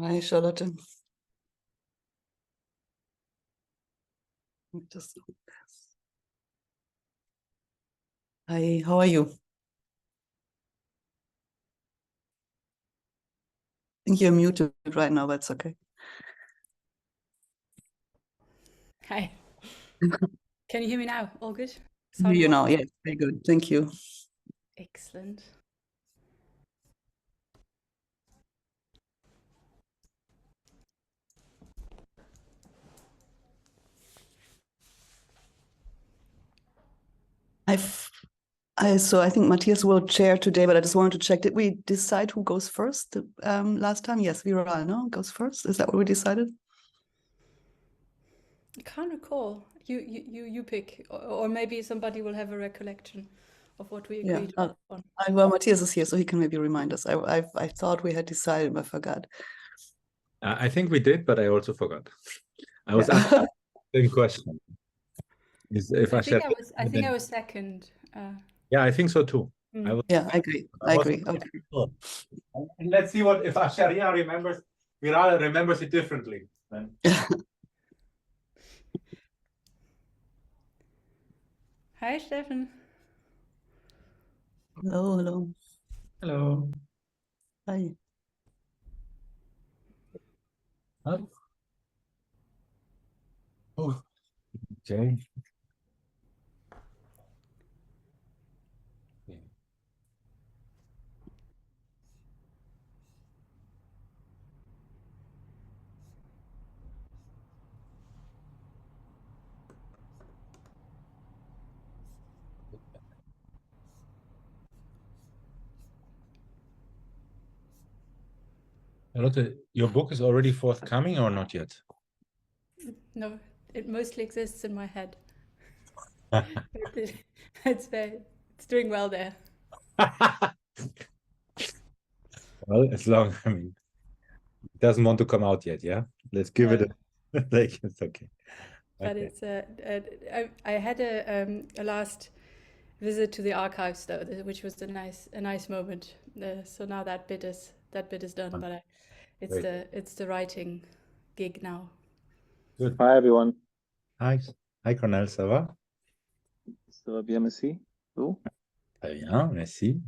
Hi, Charlotte. Just... Hi, how are you? I think you're muted right now, but it's okay. Hi. Can you hear me now? All good? You know, yeah, very good. Thank you. Excellent. So I think Matthias will chair today, but I just wanted to check. Did we decide who goes first last time? Yes, Viral, no, goes first. Is that what we decided? I can't recall. You pick, or maybe somebody will have a recollection of what we agreed on. Well, Matthias is here, so he can maybe remind us. I thought we had decided, but I forgot. I think we did, but I also forgot. I was asking the same question. I think I was second. Yeah, I think so too. Yeah, I agree. Okay. And let's see if Asharia remembers. Viral remembers it differently. Hi, Stefan. Hello. Hello. Hi. Oh, okay. Lotte, your book is already forthcoming or not yet? No, it mostly exists in my head. It's doing well there. Well, as long, it doesn't want to come out yet, yeah? Let's give it like, it's okay. But it's I had a last visit to the archives though, which was a nice moment. So now that bit is done, but it's the writing gig now. Good. Hi everyone. Hi, Cornel, ça va? Ça va bien, merci. Vous? Très bien, merci.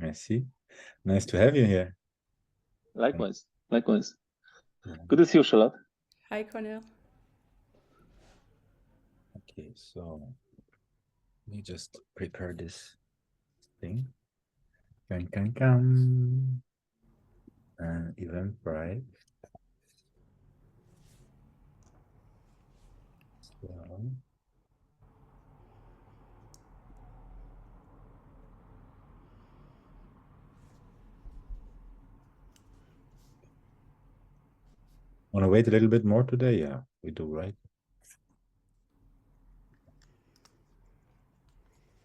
Nice to have you here. Likewise. Good to see you, Charlotte. Hi, Cornel. Okay, so let me just prepare this thing. Eventbrite. So, want to wait a little bit more today? Yeah, we do, right?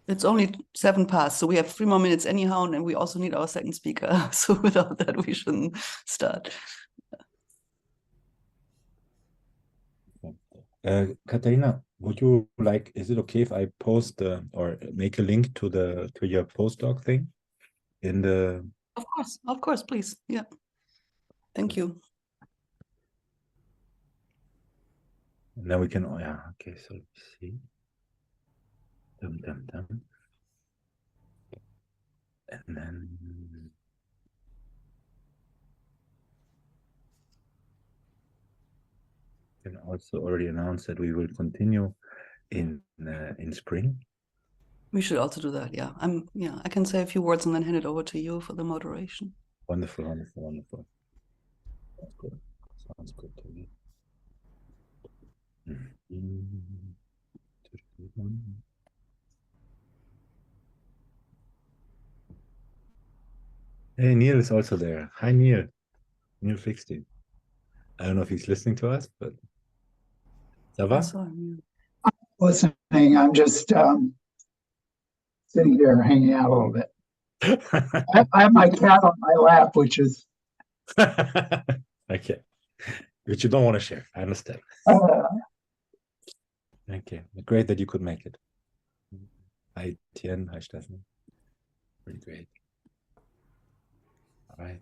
It's only 7 past, so we have 3 more minutes anyhow, and we also need our second speaker. So without that, we shouldn't start. Katharina, would you like? Is it okay if I post or make a link to your postdoc thing in the? Of course, please. Yeah. Thank you. And then we can. Oh yeah. Okay. So let's see. Dum. And then can also already announce that we will continue in spring. We should also do that. Yeah. I can say a few words and then hand it over to you for the moderation. Wonderful. Sounds good to me. Hey, Neil is also there. Hi, Neil. Neil fixed it. I don't know if he's listening to us, but ça va? Listening. I'm just sitting here hanging out a little bit. I have my cat on my lap, which is okay, which you don't want to share. I understand. Okay, great that you could make it. Hi, Tien. Hi, Steffen. Pretty great. All right.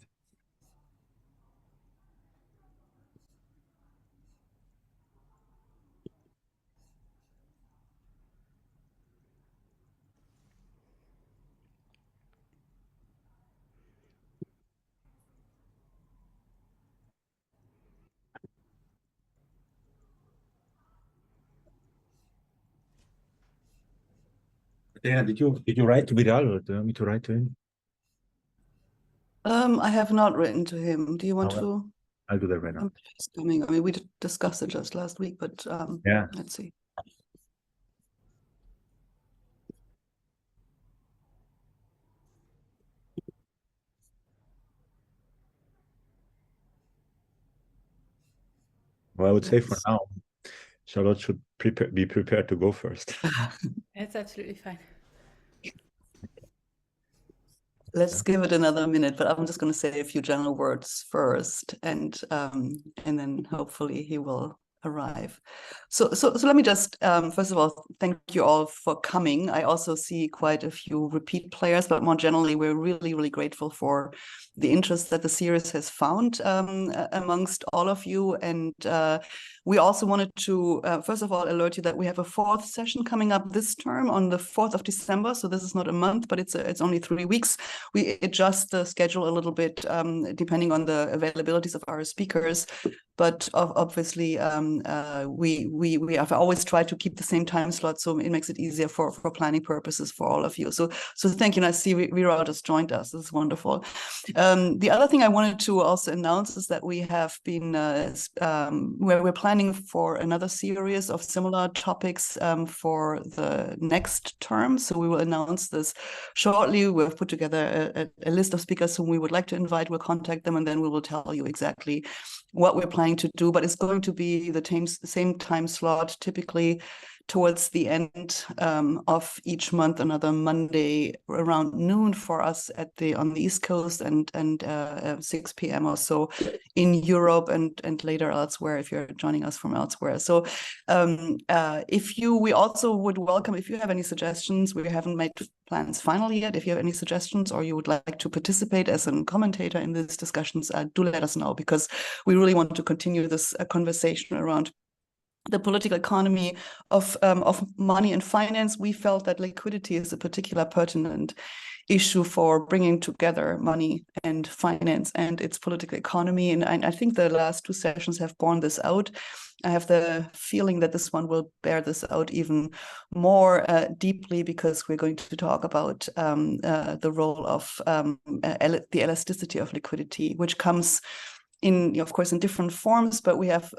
Yeah, did you write to Vidal, or do you want me to write to him? I have not written to him. Do you want Oh, to? I'll do that right now. He's coming. I mean, we discussed it just last week, but Yeah. let's see. Well, I would say for now, Charlotte should be prepared to go first. It's absolutely fine. Let's give it another minute, but I'm just going to say a few general words first, and then hopefully he will arrive. So let me just first of all thank you all for coming. I also see quite a few repeat players, but more generally, we're really grateful for the interest that the series has found amongst all of you, and we also wanted to first of all alert you that we have a fourth session coming up this term on the 4th of December. So this is not a month, but it's only 3 weeks. We adjust the schedule a little bit depending on the availabilities of our speakers, but obviously we have always tried to keep the same time slot, so it makes it easier for planning purposes for all of you. So thank you. And I see Viral just joined us. This is wonderful. The other thing I wanted to also announce is that we have been where we're planning for another series of similar topics for the next term. So we will announce this shortly. We've put together a list of speakers whom we would like to invite. We'll contact them, and then we will tell you exactly what we're planning to do. But it's going to be the same time slot, typically towards the end of each month, another Monday around noon for us on the East Coast, and 6 p.m. or so in Europe, and later elsewhere if you're joining us from elsewhere. So we also would welcome, if you have any suggestions. We haven't made plans finally yet. If you have any suggestions, or you would like to participate as a commentator in these discussions, do let us know, because we really want to continue this conversation around the political economy of money and finance. We felt that liquidity is a particular pertinent issue for bringing together money and finance and its political economy. And I think the last 2 sessions have borne this out. I have the feeling that this one will bear this out even more deeply, because we're going to talk about the role of the elasticity of liquidity, which comes in, of course, in different forms. But we have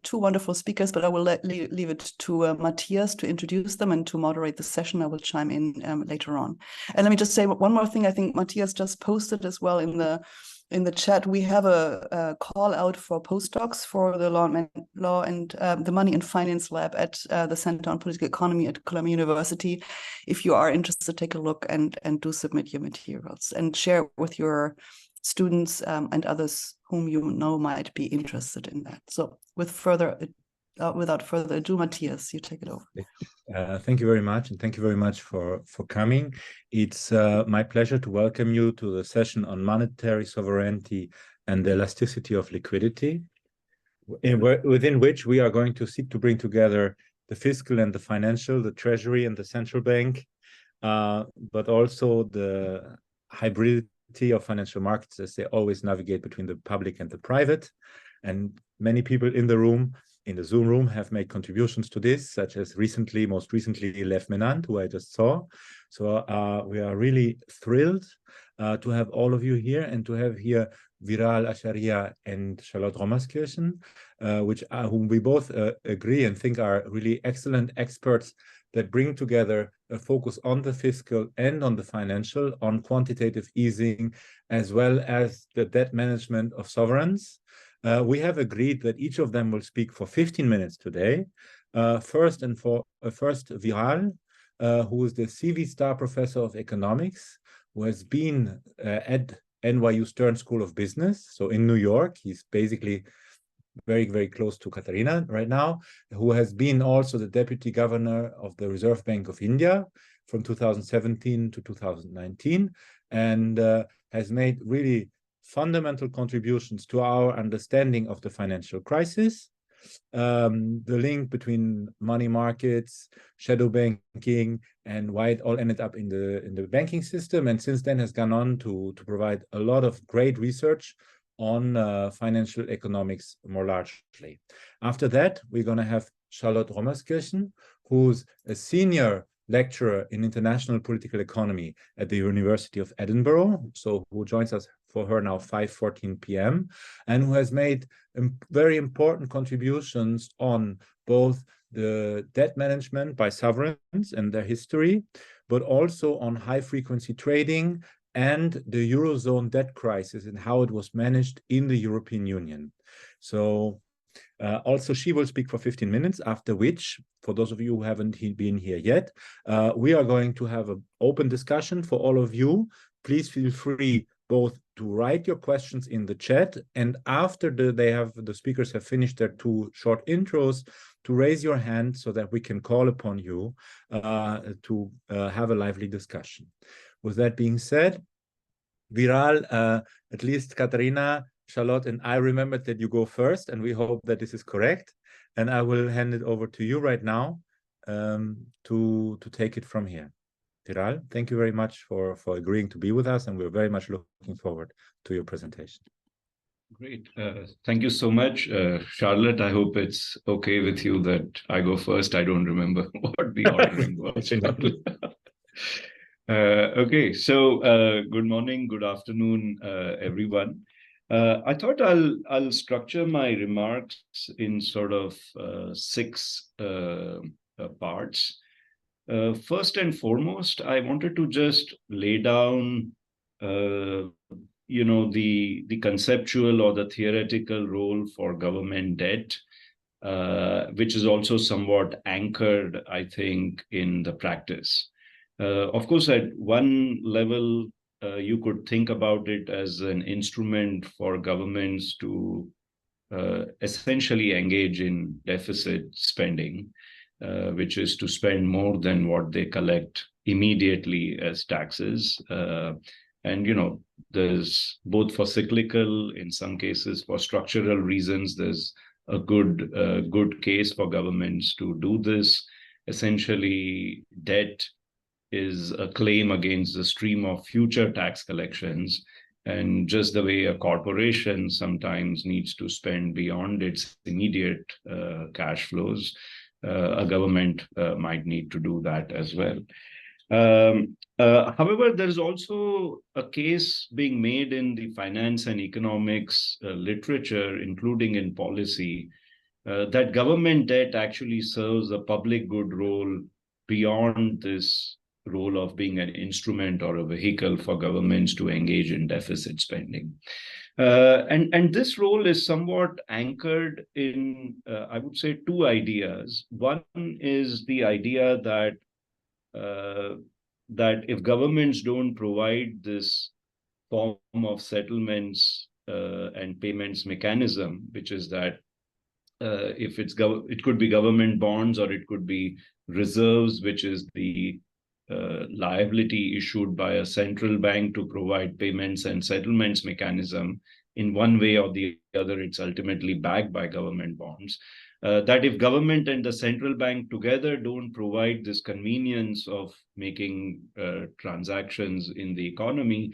2 wonderful speakers, but I will leave it to Matthias to introduce them and to moderate the session. I will chime in later on. And let me just say one more thing. I think Matthias just posted as well in the chat. We have a call out for postdocs for the law and the Money and Finance Lab at the Center on Political Economy at Columbia University. If you are interested, take a look and do submit your materials and share with your students and others whom you know might be interested in that. So without further ado, Matthias, you take it over. Thank you very much, and thank you very much for coming. It's my pleasure to welcome you to the session on monetary sovereignty and the elasticity of liquidity, within which we are going to seek to bring together the fiscal and the financial, the treasury and the central bank, but also the hybridity of financial markets as they always navigate between the public and the private. And many people in the Zoom room have made contributions to this, such as most recently Lev Menand, who I just saw. So we are really thrilled to have all of you here, and to have here Viral Acharia and Charlotte Romaskirchen, whom we both agree and think are really excellent experts that bring together a focus on the fiscal and on the financial, on quantitative easing, as well as the debt management of sovereigns. We have agreed that each of them will speak for 15 minutes today. First, Viral, who is the CV Star Professor of Economics, who has been at NYU Stern School of Business, so in New York. He's basically very close to Katharina right now, who has been also the deputy governor of the Reserve Bank of India from 2017 to 2019, and has made really fundamental contributions to our understanding of the financial crisis, the link between money markets, shadow banking, and why it all ended up in the banking system, and since then has gone on to provide a lot of great research on financial economics more largely. After that, we're going to have Charlotte Romaskirchen, who's a senior lecturer in international political economy at the University of Edinburgh, so who joins us for her now 5:14 p.m., and who has made very important contributions on both the debt management by sovereigns and their history, but also on high-frequency trading and the Eurozone debt crisis and how it was managed in the European Union. So also, she will speak for 15 minutes, after which, for those of you who haven't been here yet, we are going to have an open discussion for all of you. Please feel free both to write your questions in the chat, and after the speakers have finished their 2 short intros, to raise your hand so that we can call upon you to have a lively discussion. With that being said, Viral, at least Katharina, Charlotte, and I remembered that you go first, and we hope that this is correct. And I will hand it over to you right now to take it from here. Viral, thank you very much for agreeing to be with us, and we're very much looking forward to your presentation. Great. Thank you so much, Charlotte. I hope it's okay with you that I go first. I don't remember what the ordering was. Okay, so good morning, good afternoon, everyone. I thought I'll structure my remarks in sort of 6 parts. First and foremost, I wanted to just lay down, you know, the conceptual or the theoretical role for government debt, which is also somewhat anchored, I think, in the practice. Of course, at one level, you could think about it as an instrument for governments to essentially engage in deficit spending, which is to spend more than what they collect immediately as taxes. And, you know, there's both for cyclical, in some cases for structural reasons, there's a good case for governments to do this. Essentially, debt is a claim against the stream of future tax collections. And just the way a corporation sometimes needs to spend beyond its immediate cash flows, a government might need to do that as well. However, there's also a case being made in the finance and economics literature, including in policy, that government debt actually serves a public good role beyond this role of being an instrument or a vehicle for governments to engage in deficit spending. And this role is somewhat anchored in, I would say, 2 ideas. One is the idea that that if governments don't provide this form of settlements and payments mechanism, which is that if it could be government bonds or it could be reserves, which is the liability issued by a central bank to provide payments and settlements mechanism. In one way or the other, it's ultimately backed by government bonds. That if government and the central bank together don't provide this convenience of making transactions in the economy,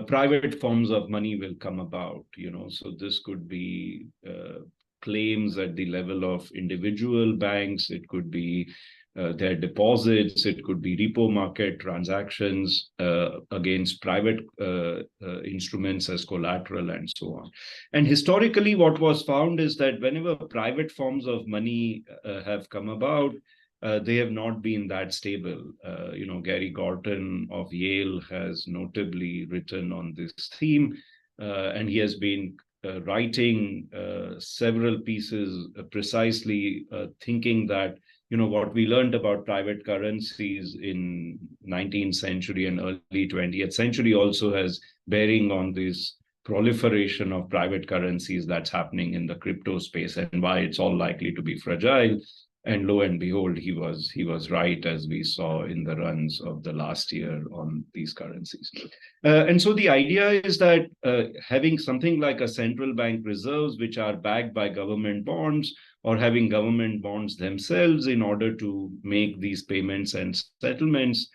private forms of money will come about, you know. So this could be claims at the level of individual banks, it could be their deposits, it could be repo market transactions against private instruments as collateral and so on. And historically, what was found is that whenever private forms of money have come about, they have not been that stable. You know, Gary Gorton of Yale has notably written on this theme, and he has been writing several pieces precisely thinking that, you know, what we learned about private currencies in 19th century and early 20th century also has bearing on this proliferation of private currencies that's happening in the crypto space and why it's all likely to be fragile. And lo and behold, he was right, as we saw in the runs of the last year on these currencies. And so the idea is that having something like a central bank reserves, which are backed by government bonds, or having government bonds themselves in order to make these payments and settlements,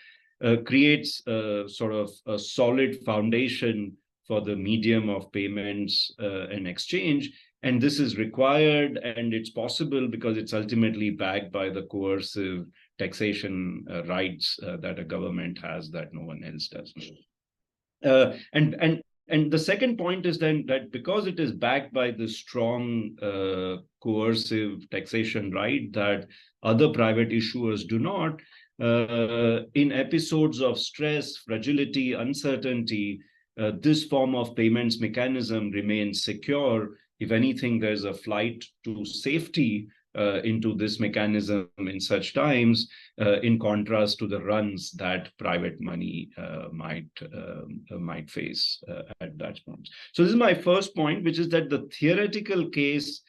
creates sort of a solid foundation for the medium of payments and exchange. And this is required, and it's possible because it's ultimately backed by the coercive taxation rights that a government has that no one else does. And the second point is then that because it is backed by the strong coercive taxation right that other private issuers do not, in episodes of stress, fragility, uncertainty, this form of payments mechanism remains secure. If anything, there's a flight to safety into this mechanism in such times, in contrast to the runs that private money might face at that point. So this is my first point, which is that the theoretical case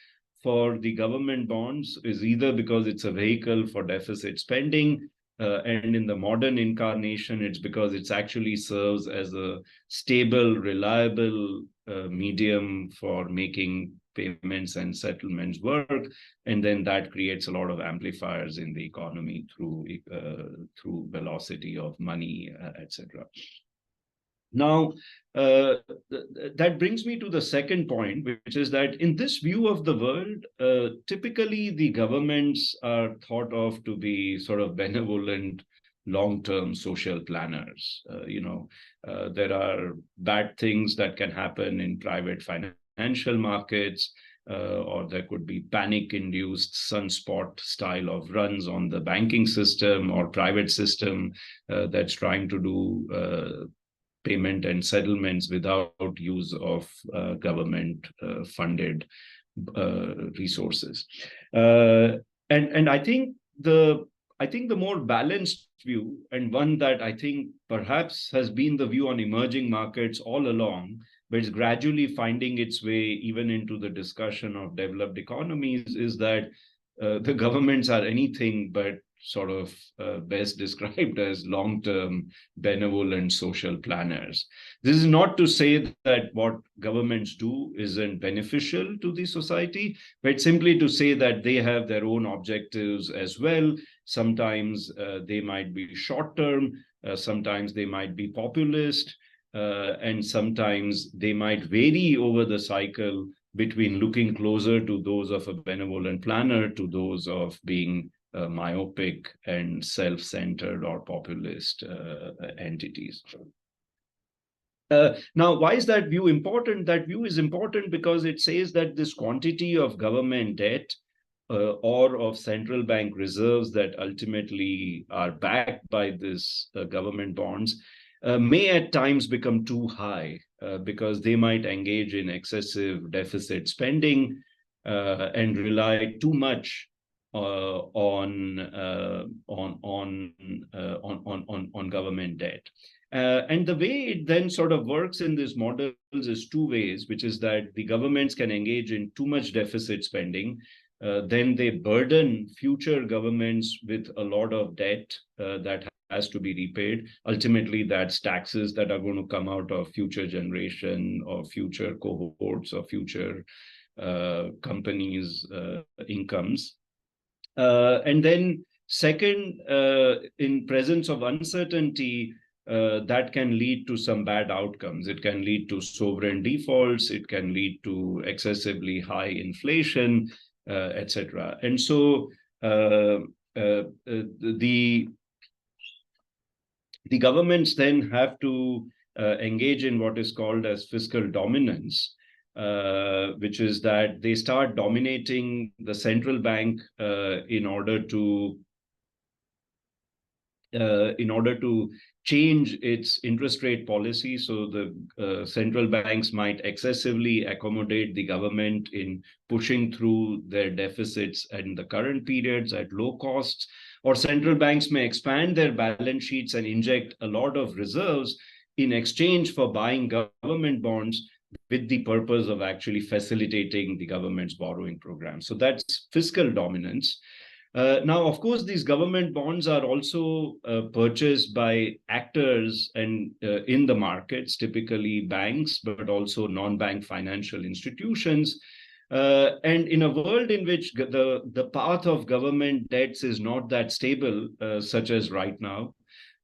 for the government bonds is either because it's a vehicle for deficit spending, and in the modern incarnation, it's because it actually serves as a stable, reliable medium for making payments and settlements work, and then that creates a lot of amplifiers in the economy through velocity of money, etc. Now, that brings me to the second point, which is that in this view of the world, typically the governments are thought of to be sort of benevolent, long-term social planners. There are bad things that can happen in private financial markets, or there could be panic-induced sunspot style of runs on the banking system or private system that's trying to do payment and settlements without use of government funded resources. And I think the more balanced view, and one that I think perhaps has been the view on emerging markets all along, but it's gradually finding its way even into the discussion of developed economies, is that the governments are anything but sort of best described as long-term benevolent social planners. This is not to say that what governments do isn't beneficial to the society, but simply to say that they have their own objectives as well. Sometimes they might be short-term, sometimes they might be populist, and sometimes they might vary over the cycle between looking closer to those of a benevolent planner to those of being myopic and self-centered or populist entities. Now, why is that view important? That view is important because it says that this quantity of government debt or of central bank reserves that ultimately are backed by this government bonds may at times become too high because they might engage in excessive deficit spending and rely too much on government debt. And the way it then sort of works in these models is two ways, which is that the governments can engage in too much deficit spending. Then they burden future governments with a lot of debt that has to be repaid. Ultimately, that's taxes that are going to come out of future generation or future cohorts or future companies' incomes. And then second, in presence of uncertainty, that can lead to some bad outcomes. It can lead to sovereign defaults. It can lead to excessively high inflation, etc. And so the governments then have to engage in what is called as fiscal dominance, which is that they start dominating the central bank in order to change its interest rate policy. So the central banks might excessively accommodate the government in pushing through their deficits in the current periods at low costs, or central banks may expand their balance sheets and inject a lot of reserves in exchange for buying government bonds with the purpose of actually facilitating the government's borrowing program. So that's fiscal dominance. Now, of course, these government bonds are also purchased by actors and in the markets, typically banks, but also non-bank financial institutions. And in a world in which the path of government debts is not that stable, such as right now,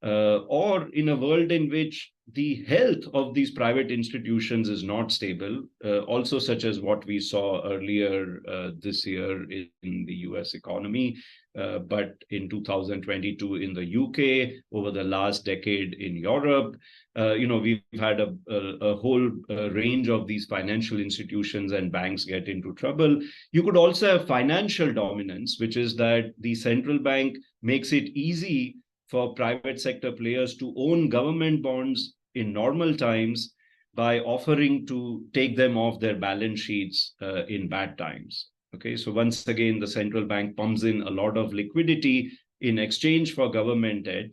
or in a world in which the health of these private institutions is not stable, also such as what we saw earlier this year in the US economy, but in 2022 in the UK, over the last decade in Europe. We've had a whole range of these financial institutions and banks get into trouble. You could also have financial dominance, which is that the central bank makes it easy for private sector players to own government bonds in normal times by offering to take them off their balance sheets in bad times. Okay, so once again, the central bank pumps in a lot of liquidity in exchange for government debt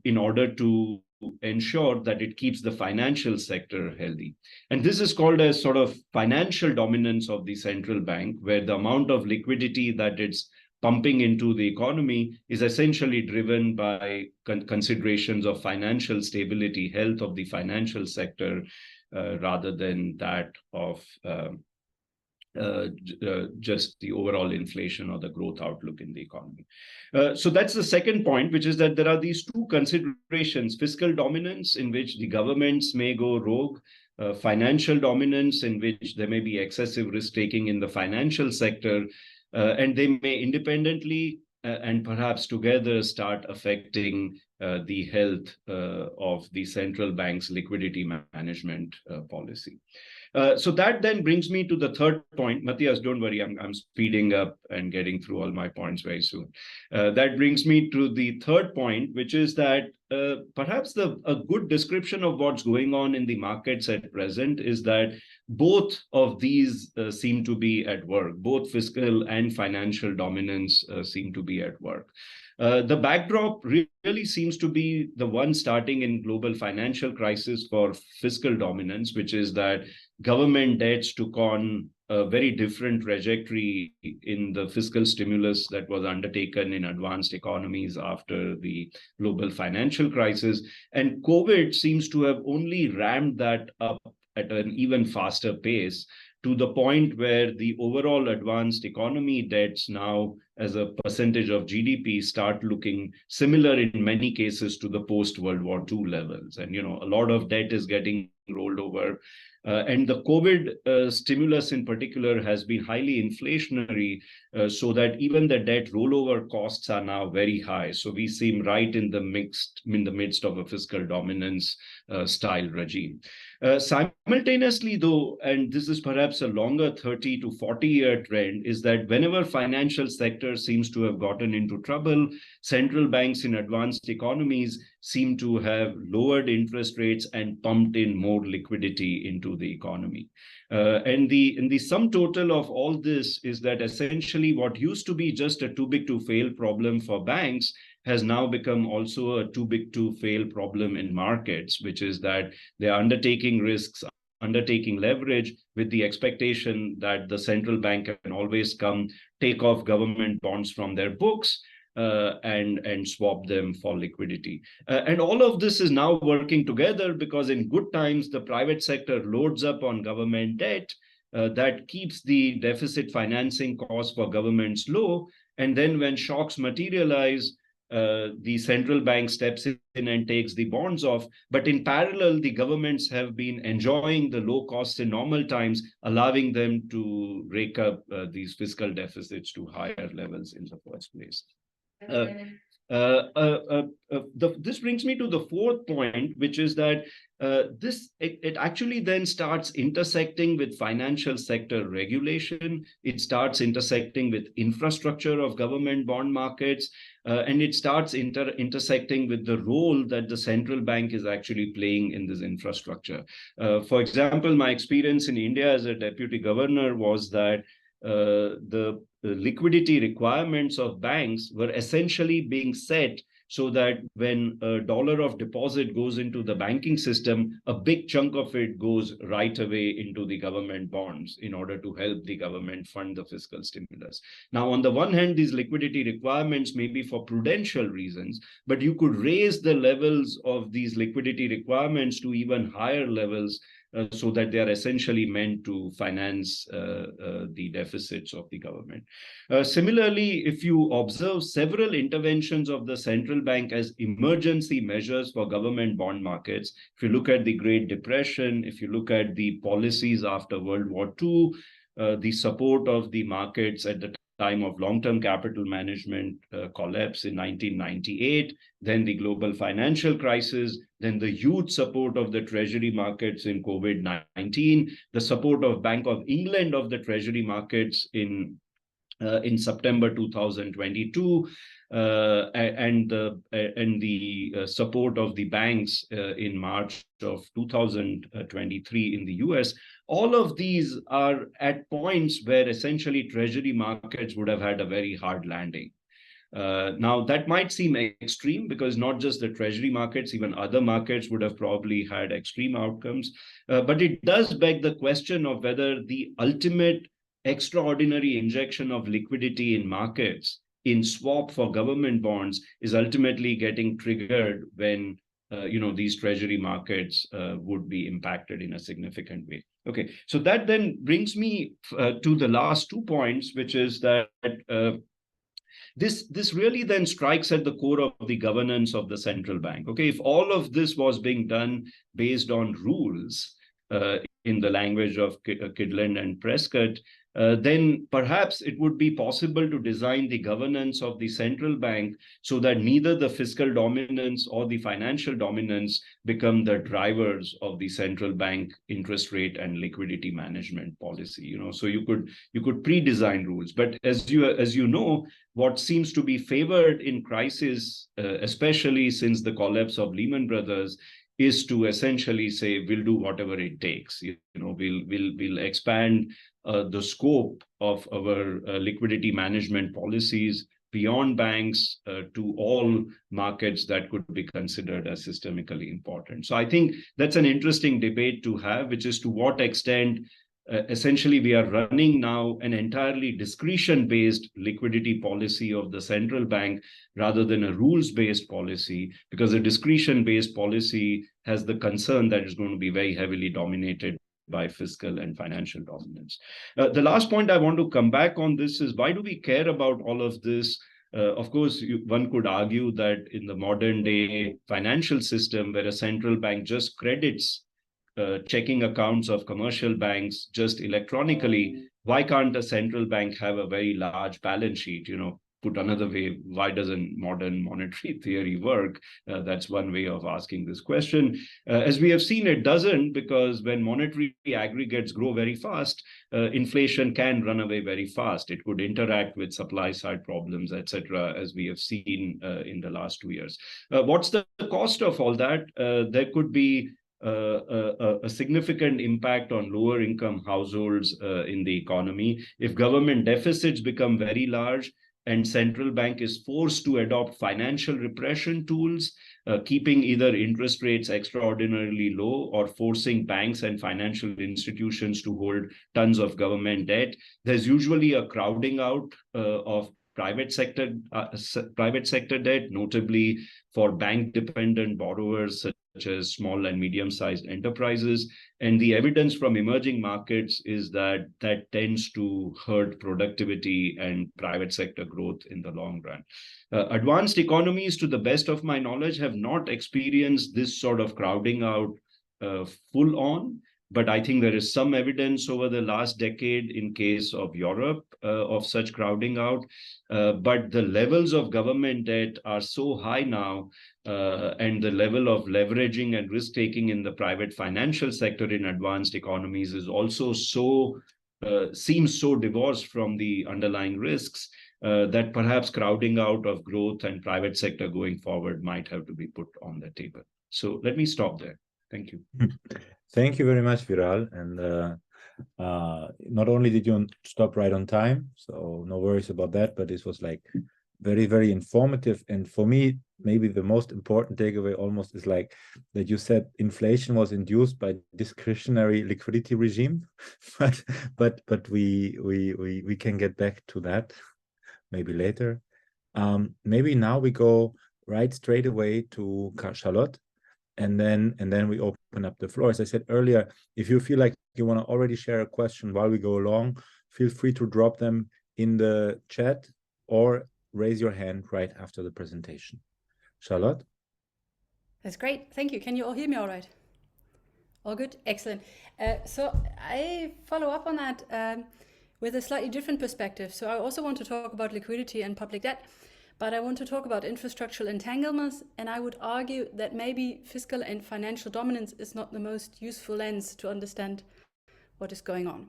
in order to ensure that it keeps the financial sector healthy. And this is called as sort of financial dominance of the central bank, where the amount of liquidity that it's pumping into the economy is essentially driven by considerations of financial stability, health of the financial sector, rather than that of just the overall inflation or the growth outlook in the economy. So that's the second point, which is that there are these two considerations: fiscal dominance, in which the governments may go rogue, financial dominance, in which there may be excessive risk-taking in the financial sector, and they may independently and perhaps together start affecting the health of the central bank's liquidity management policy. So that then brings me to the third point. Matthias, don't worry, I'm speeding up and getting through all my points very soon. That brings me to the third point, which is that perhaps a good description of what's going on in the markets at present is that both of these seem to be at work. Both fiscal and financial dominance seem to be at work. The backdrop really seems to be the one starting in global financial crisis for fiscal dominance, which is that government debts took on a very different trajectory in the fiscal stimulus that was undertaken in advanced economies after the global financial crisis. And COVID seems to have only ramped that up at an even faster pace, to the point where the overall advanced economy debts now as a percentage of GDP start looking similar in many cases to the post-World War II levels. And, a lot of debt is getting rolled over. And the COVID stimulus in particular has been highly inflationary, so that even the debt rollover costs are now very high. So we seem right in the midst of a fiscal dominance style regime. Simultaneously, though, and this is perhaps a longer 30 to 40-year trend, is that whenever financial sector seems to have gotten into trouble, central banks in advanced economies seem to have lowered interest rates and pumped in more liquidity into the economy. And the sum total of all this is that essentially what used to be just a too big to fail problem for banks has now become also a too big to fail problem in markets, which is that they are undertaking risks, undertaking leverage with the expectation that the central bank can always come take off government bonds from their books and swap them for liquidity. And all of this is now working together because in good times, the private sector loads up on government debt that keeps the deficit financing costs for governments low. And then when shocks materialize, the central bank steps in and takes the bonds off. But in parallel, the governments have been enjoying the low costs in normal times, allowing them to rake up these fiscal deficits to higher levels in the first place. This brings me to the fourth point, which is that it actually then starts intersecting with financial sector regulation. It starts intersecting with infrastructure of government bond markets, and it starts intersecting with the role that the central bank is actually playing in this infrastructure. For example, my experience in India as a deputy governor was that the liquidity requirements of banks were essentially being set so that when a dollar of deposit goes into the banking system, a big chunk of it goes right away into the government bonds in order to help the government fund the fiscal stimulus. Now, on the one hand, these liquidity requirements may be for prudential reasons, but you could raise the levels of these liquidity requirements to even higher levels so that they are essentially meant to finance the deficits of the government. Similarly, if you observe several interventions of the central bank as emergency measures for government bond markets, if you look at the Great Depression, if you look at the policies after World War II, the support of the markets at the time of long-term capital management collapse in 1998, then the global financial crisis, then the huge support of the treasury markets in COVID-19, the support of Bank of England of the treasury markets in September 2022, and the support of the banks in March of 2023 in the US. All of these are at points where essentially treasury markets would have had a very hard landing. Now, that might seem extreme because not just the treasury markets, even other markets would have probably had extreme outcomes. But it does beg the question of whether the ultimate extraordinary injection of liquidity in markets in swap for government bonds is ultimately getting triggered when these treasury markets would be impacted in a significant way. Okay, so that then brings me to the last 2 points, which is that this really then strikes at the core of the governance of the central bank. Okay, if all of this was being done based on rules, in the language of Kydland and Prescott, then perhaps it would be possible to design the governance of the central bank so that neither the fiscal dominance or the financial dominance become the drivers of the central bank interest rate and liquidity management policy. So you could pre-design rules, but as you know, what seems to be favored in crisis, especially since the collapse of Lehman Brothers, is to essentially say we'll do whatever it takes. We'll expand the scope of our liquidity management policies beyond banks to all markets that could be considered as systemically important. So I think that's an interesting debate to have, which is to what extent essentially we are running now an entirely discretion-based liquidity policy of the central bank rather than a rules-based policy, because a discretion-based policy has the concern that it's going to be very heavily dominated by fiscal and financial dominance. The last point I want to come back on this is, why do we care about all of this? Of course, one could argue that in the modern day financial system, where a central bank just credits checking accounts of commercial banks just electronically, why can't a central bank have a very large balance sheet? Put another way, why doesn't modern monetary theory work? That's one way of asking this question. As we have seen, it doesn't, because when monetary aggregates grow very fast, inflation can run away very fast. It could interact with supply side problems, etc., as we have seen in the last 2 years. What's the cost of all that? There could be a significant impact on lower income households in the economy. If government deficits become very large and central bank is forced to adopt financial repression tools, keeping either interest rates extraordinarily low or forcing banks and financial institutions to hold tons of government debt, there's usually a crowding out of private sector debt, notably for bank-dependent borrowers such as small and medium-sized enterprises. And the evidence from emerging markets is that that tends to hurt productivity and private sector growth in the long run. Advanced economies, to the best of my knowledge, have not experienced this sort of crowding out full on. But I think there is some evidence over the last decade in case of Europe of such crowding out. But the levels of government debt are so high now, and the level of leveraging and risk-taking in the private financial sector in advanced economies is also seems so divorced from the underlying risks that perhaps crowding out of growth and private sector going forward might have to be put on the table. So let me stop there. Thank you. Thank you very much, Viral. And not only did you stop right on time, so no worries about that, but this was like very, very informative. And for me, maybe the most important takeaway almost is like that you said inflation was induced by discretionary liquidity regime, but we can get back to that maybe later. Maybe now we go right straight away to Charlotte. and then we open up the floor. As I said earlier, if you feel like you want to already share a question while we go along, feel free to drop them in the chat or raise your hand right after the presentation. Charlotte? That's great. Thank you. Can you all hear me all right? All good? Excellent. So I follow up on that with a slightly different perspective. So I also want to talk about liquidity and public debt, but I want to talk about infrastructural entanglements. And I would argue that maybe fiscal and financial dominance is not the most useful lens to understand what is going on.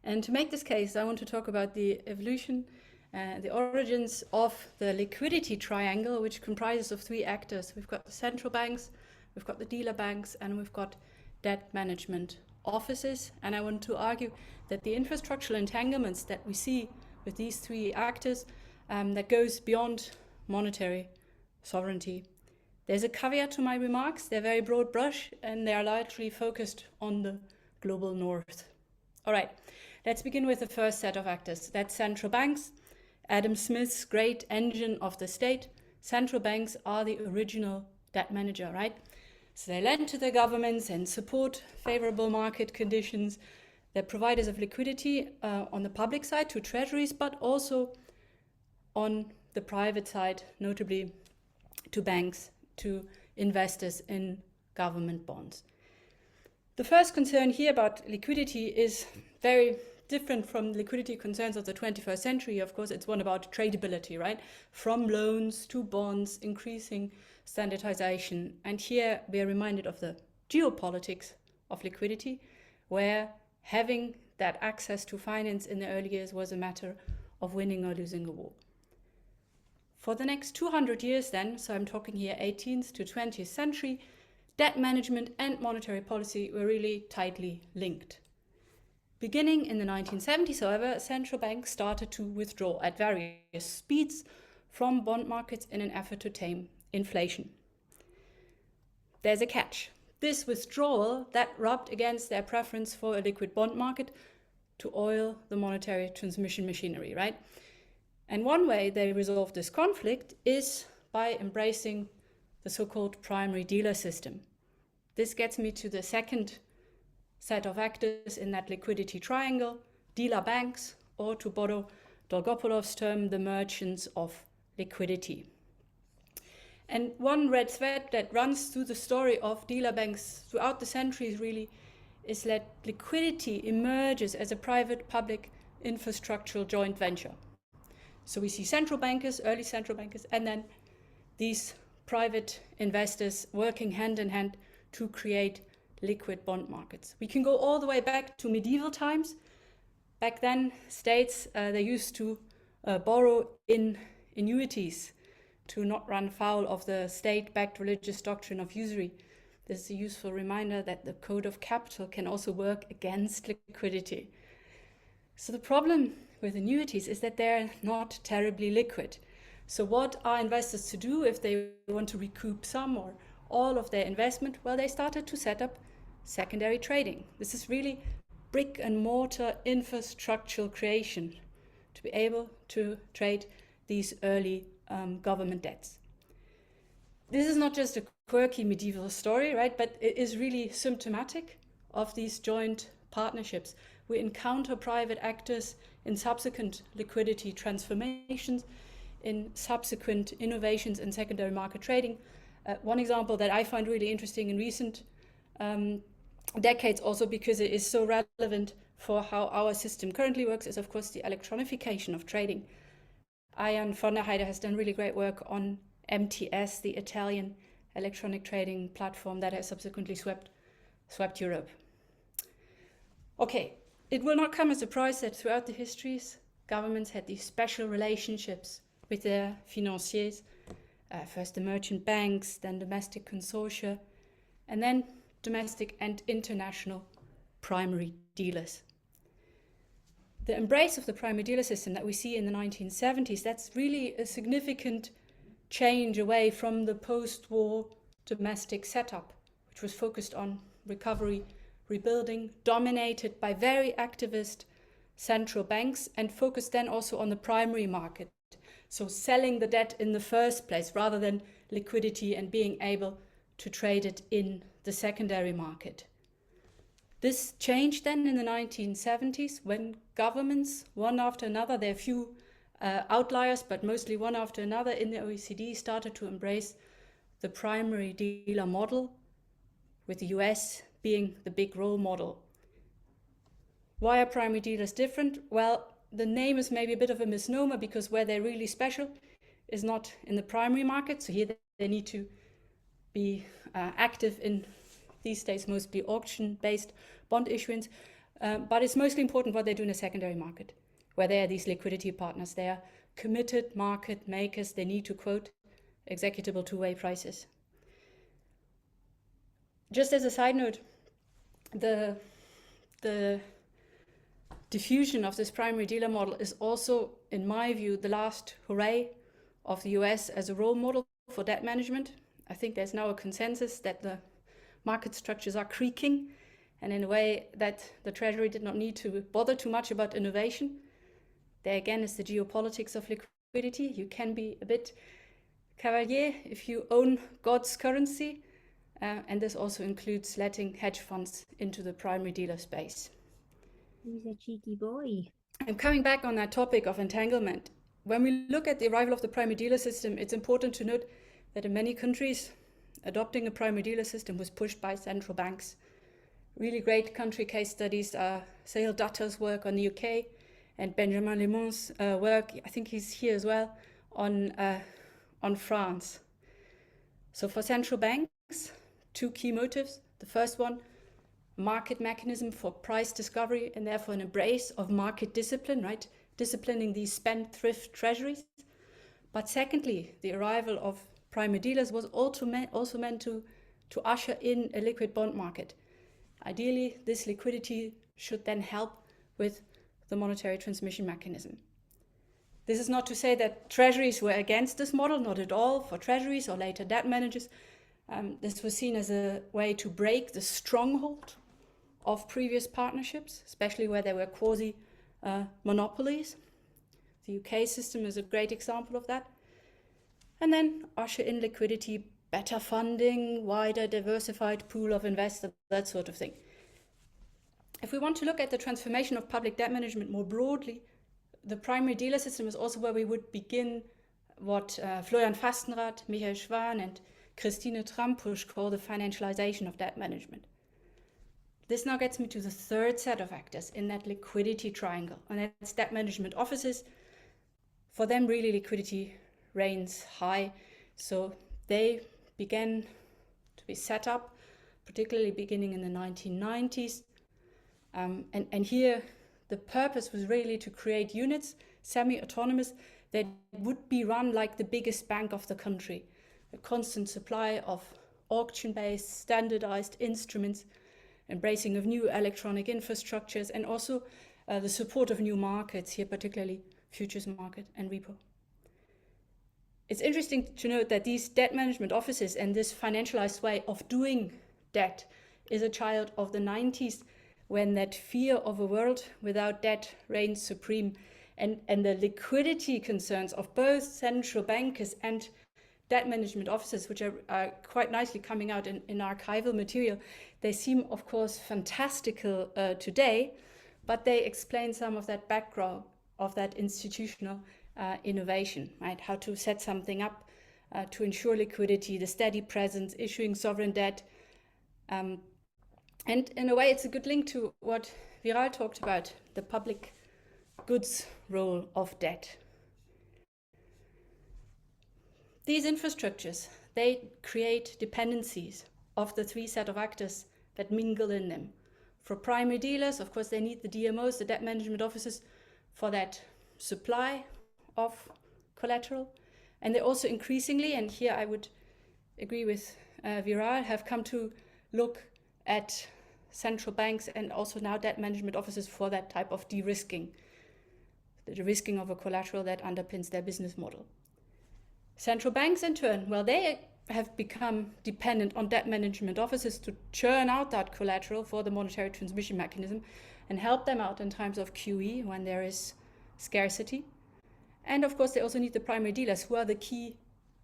And to make this case, I want to talk about the evolution, the origins of the liquidity triangle, which comprises of three actors. We've got the central banks, we've got the dealer banks, and we've got debt management offices. And I want to argue that the infrastructural entanglements that we see with these three actors that goes beyond monetary sovereignty. There's a caveat to my remarks. They're very broad brush and they are largely focused on the global north. All right, let's begin with the first set of actors. That's central banks. Adam Smith's great engine of the state. Central banks are the original debt manager, right? So they lend to their governments and support favorable market conditions. They're providers of liquidity on the public side to treasuries, but also on the private side, notably to banks, to investors in government bonds. The first concern here about liquidity is very different from liquidity concerns of the 21st century. Of course, it's one about tradability, right? From loans to bonds, increasing standardization. And here we are reminded of the geopolitics of liquidity, where having that access to finance in the early years was a matter of winning or losing a war. For the next 200 years then, so I'm talking here 18th to 20th century, debt management and monetary policy were really tightly linked. Beginning in the 1970s, however, central banks started to withdraw at various speeds from bond markets in an effort to tame inflation. There's a catch. This withdrawal that rubbed against their preference for a liquid bond market to oil the monetary transmission machinery, right? And one way they resolved this conflict is by embracing the so-called primary dealer system. This gets me to the second set of actors in that liquidity triangle, dealer banks, or to borrow Dolgopolov's term, the merchants of liquidity. And one red thread that runs through the story of dealer banks throughout the centuries really is that liquidity emerges as a private-public infrastructural joint venture. So we see central bankers, early central bankers, and then these private investors working hand in hand to create liquid bond markets. We can go all the way back to medieval times. Back then, states, they used to borrow in annuities to not run foul of the state-backed religious doctrine of usury. This is a useful reminder that the code of capital can also work against liquidity. So the problem with annuities is that they're not terribly liquid. So what are investors to do if they want to recoup some or all of their investment? Well, they started to set up secondary trading. This is really brick and mortar infrastructural creation to be able to trade these early government debts. This is not just a quirky medieval story, right? But it is really symptomatic of these joint partnerships. We encounter private actors in subsequent liquidity transformations, in subsequent innovations in secondary market trading. One example that I find really interesting in recent decades, also because it is so relevant for how our system currently works, is of course the electronification of trading. Ian von der Heide has done really great work on MTS, the Italian electronic trading platform that has subsequently swept Europe. Okay, it will not come as a surprise that throughout the histories, governments had these special relationships with their financiers, first the merchant banks, then domestic consortia, and then domestic and international primary dealers. The embrace of the primary dealer system that we see in the 1970s, that's really a significant change away from the post-war domestic setup, which was focused on recovery, rebuilding, dominated by very activist central banks, and focused then also on the primary market. So selling the debt in the first place rather than liquidity and being able to trade it in the secondary market. This changed then in the 1970s when governments, one after another, there are few outliers, but mostly one after another in the OECD, started to embrace the primary dealer model, with the US being the big role model. Why are primary dealers different? Well, the name is maybe a bit of a misnomer, because where they're really special is not in the primary market. So here they need to be active in, these days, mostly auction-based bond issuance. But it's mostly important what they do in the secondary market, where they are these liquidity partners. They are committed market makers. They need to quote executable two-way prices. Just as a side note, the diffusion of this primary dealer model is also, in my view, the last hooray of the US as a role model for debt management. I think there's now a consensus that the market structures are creaking, and in a way that the Treasury did not need to bother too much about innovation. There again is the geopolitics of liquidity. You can be a bit cavalier if you own God's currency, and this also includes letting hedge funds into the primary dealer space. He's a cheeky boy. And coming back on that topic of entanglement, when we look at the arrival of the primary dealer system, it's important to note that in many countries, adopting a primary dealer system was pushed by central banks. Really great country case studies are Sahil Datta's work on the UK and Benjamin Lemon's work, I think he's here as well, on France. So for central banks, two key motives. The first one, market mechanism for price discovery, and therefore an embrace of market discipline, right? Disciplining these spendthrift treasuries. But secondly, the arrival of primary dealers was also meant to usher in a liquid bond market. Ideally, this liquidity should then help with the monetary transmission mechanism. This is not to say that treasuries were against this model, not at all. For treasuries or later debt managers, this was seen as a way to break the stronghold of previous partnerships, especially where there were quasi-monopolies. The UK system is a great example of that. And then usher in liquidity, better funding, wider diversified pool of investors, that sort of thing. If we want to look at the transformation of public debt management more broadly, the primary dealer system is also where we would begin what Florian Fastenrath, Michael Schwan and Christine Trampusch call the financialization of debt management. This now gets me to the third set of actors in that liquidity triangle, and that's debt management offices. For them, really, liquidity reigns high. So they began to be set up, particularly beginning in the 1990s. And here, the purpose was really to create units, semi-autonomous, that would be run like the biggest bank of the country. A constant supply of auction-based, standardized instruments, embracing of new electronic infrastructures, and also the support of new markets, here particularly futures market and repo. It's interesting to note that these debt management offices and this financialized way of doing debt is a child of the 90s, when that fear of a world without debt reigns supreme, and the liquidity concerns of both central bankers and debt management offices, which are quite nicely coming out in archival material, they seem, of course, fantastical today, but they explain some of that background of that institutional innovation, right? How to set something up to ensure liquidity, the steady presence, issuing sovereign debt. And in a way, it's a good link to what Viral talked about, the public goods role of debt. These infrastructures, they create dependencies of the three set of actors that mingle in them. For primary dealers, of course, they need the DMOs, the debt management offices, for that supply of collateral. And they also increasingly, and here I would agree with Viral, have come to look at central banks and also now debt management offices for that type of de-risking, the de-risking of a collateral that underpins their business model. Central banks, in turn, well, they have become dependent on debt management offices to churn out that collateral for the monetary transmission mechanism and help them out in times of QE when there is scarcity. And of course, they also need the primary dealers, who are the key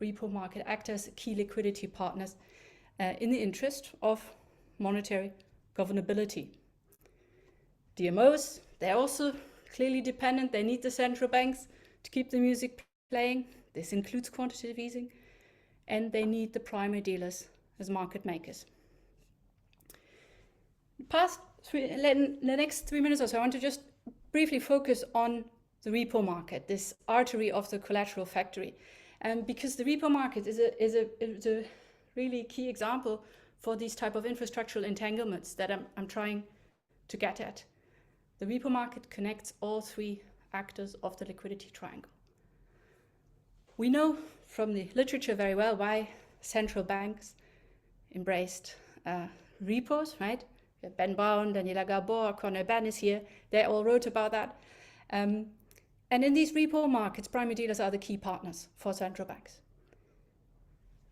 repo market actors, key liquidity partners. in the interest of monetary governability. DMOs, they're also clearly dependent. They need the central banks to keep the music playing. This includes quantitative easing. And they need the primary dealers as market makers. The next 3 minutes or so, I want to just briefly focus on the repo market, this artery of the collateral factory. Because the repo market is a really key example for these type of infrastructural entanglements that I'm trying to get at. The repo market connects all three actors of the liquidity triangle. We know from the literature very well why central banks embraced repos, right? Ben Brown, Daniela Gabor, Conor Ben is here. They all wrote about that. And in these repo markets, primary dealers are the key partners for central banks.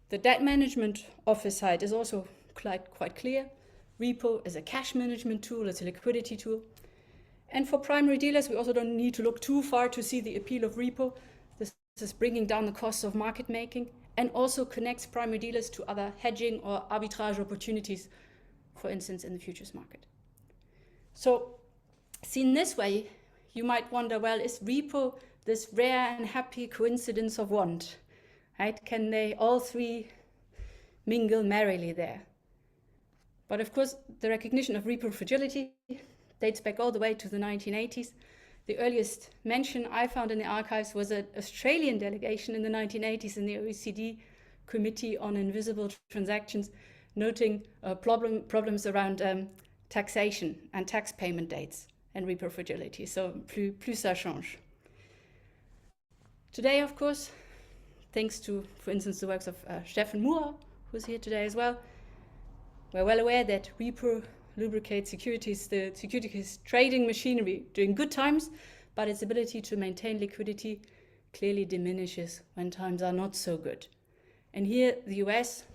The debt management office side is also quite clear. Repo is a cash management tool, it's a liquidity tool. And for primary dealers, we also don't need to look too far to see the appeal of repo. This is bringing down the costs of market making and also connects primary dealers to other hedging or arbitrage opportunities, for instance, in the futures market. So seen this way, you might wonder, well, is repo this rare and happy coincidence of want, right? Can they all three mingle merrily there? But of course, the recognition of repo fragility dates back all the way to the 1980s. The earliest mention I found in the archives was an Australian delegation in the 1980s in the OECD Committee on Invisible Transactions, noting problems around taxation and tax payment dates and repo fragility. So plus ça change. Today, of course, thanks to, for instance, the works of Stefan Moore, who's here today as well, we're well aware that repo lubricates securities, the securities trading machinery during good times, but its ability to maintain liquidity clearly diminishes when times are not so good. And here the US,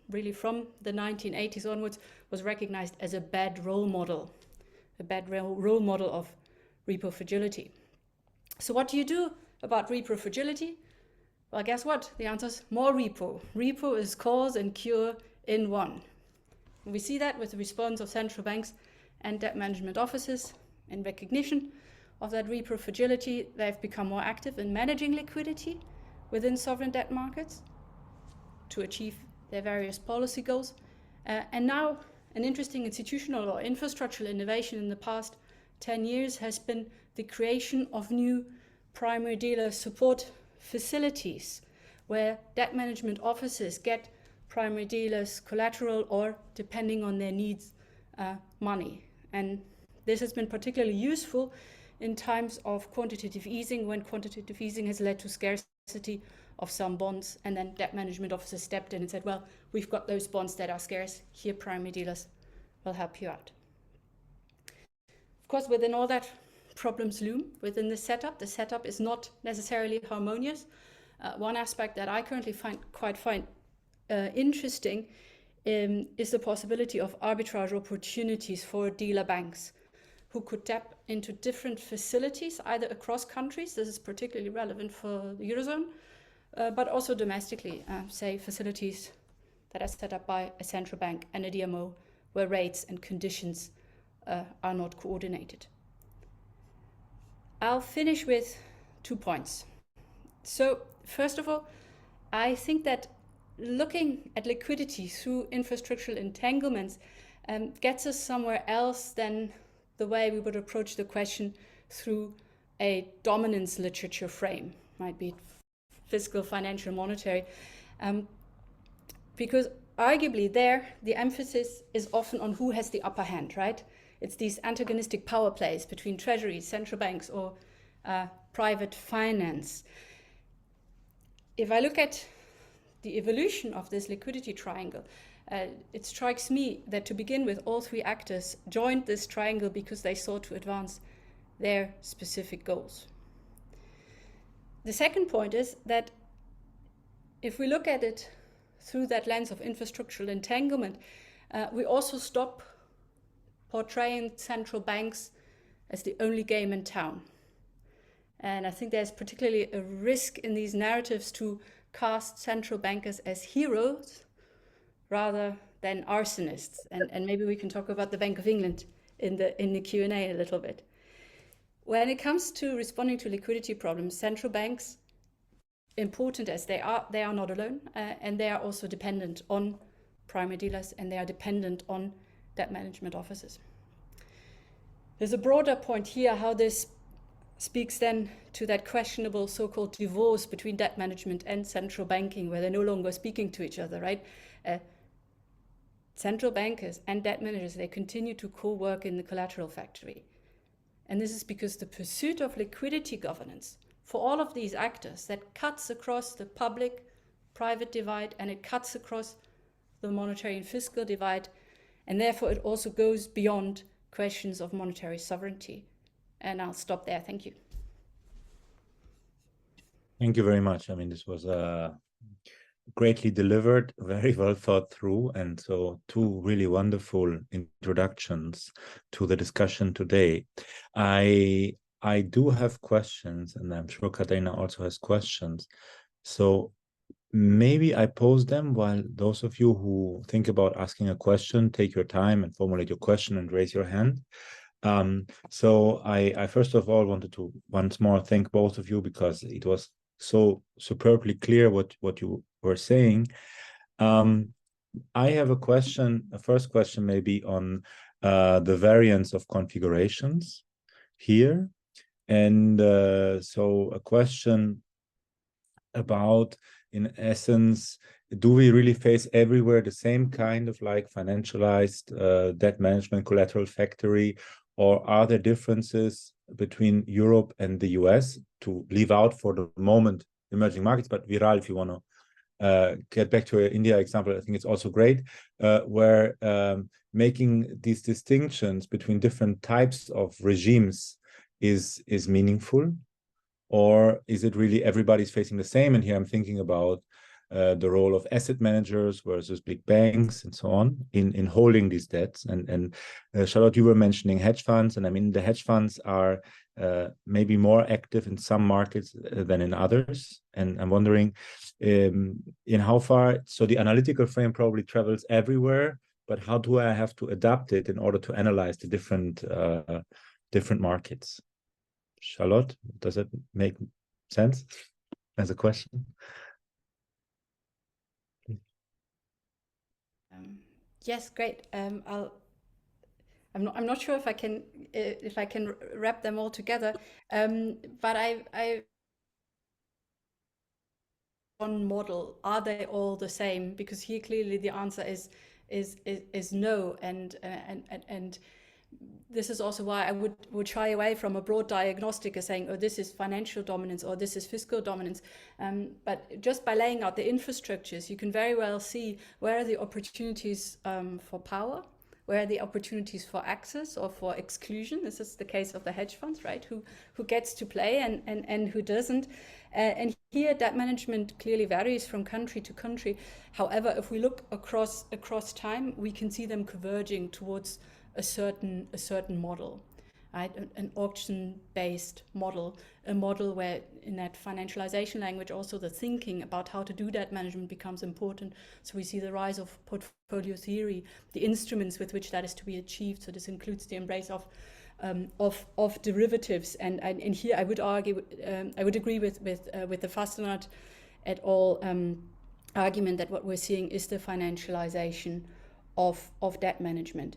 really from the 1980s onwards, was recognized as a bad role model of repo fragility. So what do you do about repo fragility? Well, guess what? The answer is more repo. Repo is cause and cure in one. And we see that with the response of central banks and debt management offices. In recognition of that repo fragility, they've become more active in managing liquidity within sovereign debt markets to achieve their various policy goals. And now an interesting institutional or infrastructural innovation in the past 10 years has been the creation of new primary dealer support facilities where debt management offices get primary dealers collateral or, depending on their needs, money. And this has been particularly useful in times of quantitative easing, when quantitative easing has led to scarcity of some bonds, and then debt management officers stepped in and said, well, we've got those bonds that are scarce, here primary dealers will help you out. Of course, within all that, problems loom within the setup. The setup is not necessarily harmonious. One aspect that I currently find interesting is the possibility of arbitrage opportunities for dealer banks who could tap into different facilities, either across countries. This is particularly relevant for the Eurozone, but also domestically, say facilities that are set up by a central bank and a DMO where rates and conditions are not coordinated. I'll finish with 2 points. So first of all, I think that looking at liquidity through infrastructural entanglements gets us somewhere else than the way we would approach the question through a dominance literature frame, might be fiscal, financial, monetary, because arguably there the emphasis is often on who has the upper hand, right? It's these antagonistic power plays between treasuries, central banks, or private finance. If I look at the evolution of this liquidity triangle, it strikes me that to begin with, all three actors joined this triangle because they sought to advance their specific goals. The second point is that if we look at it through that lens of infrastructural entanglement, we also stop portraying central banks as the only game in town. And I think there's particularly a risk in these narratives to cast central bankers as heroes rather than arsonists. And maybe we can talk about the Bank of England in the Q&A a little bit. When it comes to responding to liquidity problems, central banks, important as they are not alone, and they are also dependent on primary dealers, and they are dependent on debt management offices. There's a broader point here, how this speaks then to that questionable so-called divorce between debt management and central banking, where they're no longer speaking to each other, right? Central bankers and debt managers, they continue to co-work in the collateral factory. And this is because the pursuit of liquidity governance for all of these actors, that cuts across the public-private divide, and it cuts across the monetary and fiscal divide, and therefore it also goes beyond questions of monetary sovereignty. And I'll stop there. Thank you. Thank you very much. I mean, this was greatly delivered, very well thought through, and so two really wonderful introductions to the discussion today. I do have questions, and I'm sure Katarina also has questions. So maybe I pose them while those of you who think about asking a question, take your time and formulate your question and raise your hand. So I first of all wanted to once more thank both of you, because it was so superbly clear what you were saying. I have a first question maybe on the variance of configurations here. And so a question about, in essence, do we really face everywhere the same kind of like financialized debt management collateral factory, or are there differences between Europe and the US, to leave out for the moment emerging markets? But Viral, if you want to get back to your India example, I think it's also great, where making these distinctions between different types of regimes is meaningful, or is it really everybody's facing the same? And here I'm thinking about the role of asset managers versus big banks and so on in holding these debts. And Charlotte, you were mentioning hedge funds, and I mean the hedge funds are maybe more active in some markets than in others. And I'm wondering in how far, so the analytical frame probably travels everywhere, but how do I have to adapt it in order to analyze the different markets? Charlotte, does it make sense as a question? Yes, great. I'm not sure if I can wrap them all together, but I one model, are they all the same? Because here clearly the answer is no, and this is also why I would shy away from a broad diagnostic as saying, oh, this is financial dominance or this is fiscal dominance. But just by laying out the infrastructures, you can very well see where are the opportunities for power, where are the opportunities for access or for exclusion. This is the case of the hedge funds, right? Who gets to play and who doesn't. And here debt management clearly varies from country to country. However, if we look across time, we can see them converging towards a certain model, right? An auction-based model, a model where, in that financialization language, also the thinking about how to do that management becomes important. So we see the rise of portfolio theory, the instruments with which that is to be achieved. So this includes the embrace of derivatives, and here I would argue, I would agree with the Fastenat et al. Argument that what we're seeing is the financialization of debt management.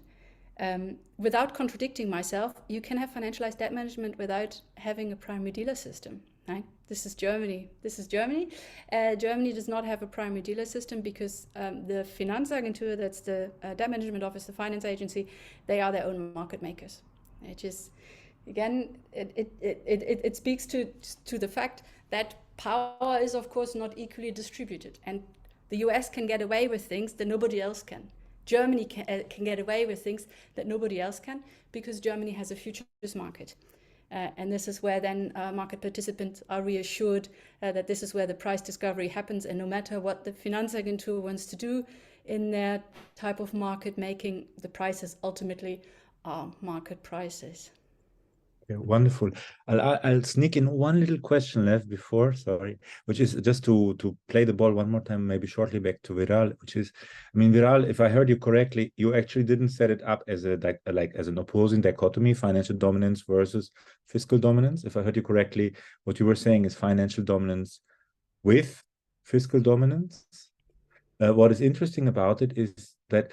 Without contradicting myself, you can have financialized debt management without having a primary dealer system. Right? This is Germany. Germany does not have a primary dealer system because the Finanzagentur, that's the debt management office, the finance agency, they are their own market makers. It is, again, it speaks to the fact that power is, of course, not equally distributed, and the US can get away with things that nobody else can. Germany can get away with things that nobody else can because Germany has a futures market. And this is where then market participants are reassured that this is where the price discovery happens, and no matter what the Finanzagentur wants to do in their type of market making, the prices ultimately are market prices. Okay, wonderful. I'll sneak in one little question left before, sorry, which is just to play the ball one more time, maybe shortly back to Viral, which is, I mean, Viral, if I heard you correctly, you actually didn't set it up as a like as an opposing dichotomy, financial dominance versus fiscal dominance. If I heard you correctly, what you were saying is financial dominance with fiscal dominance. What is interesting about it is that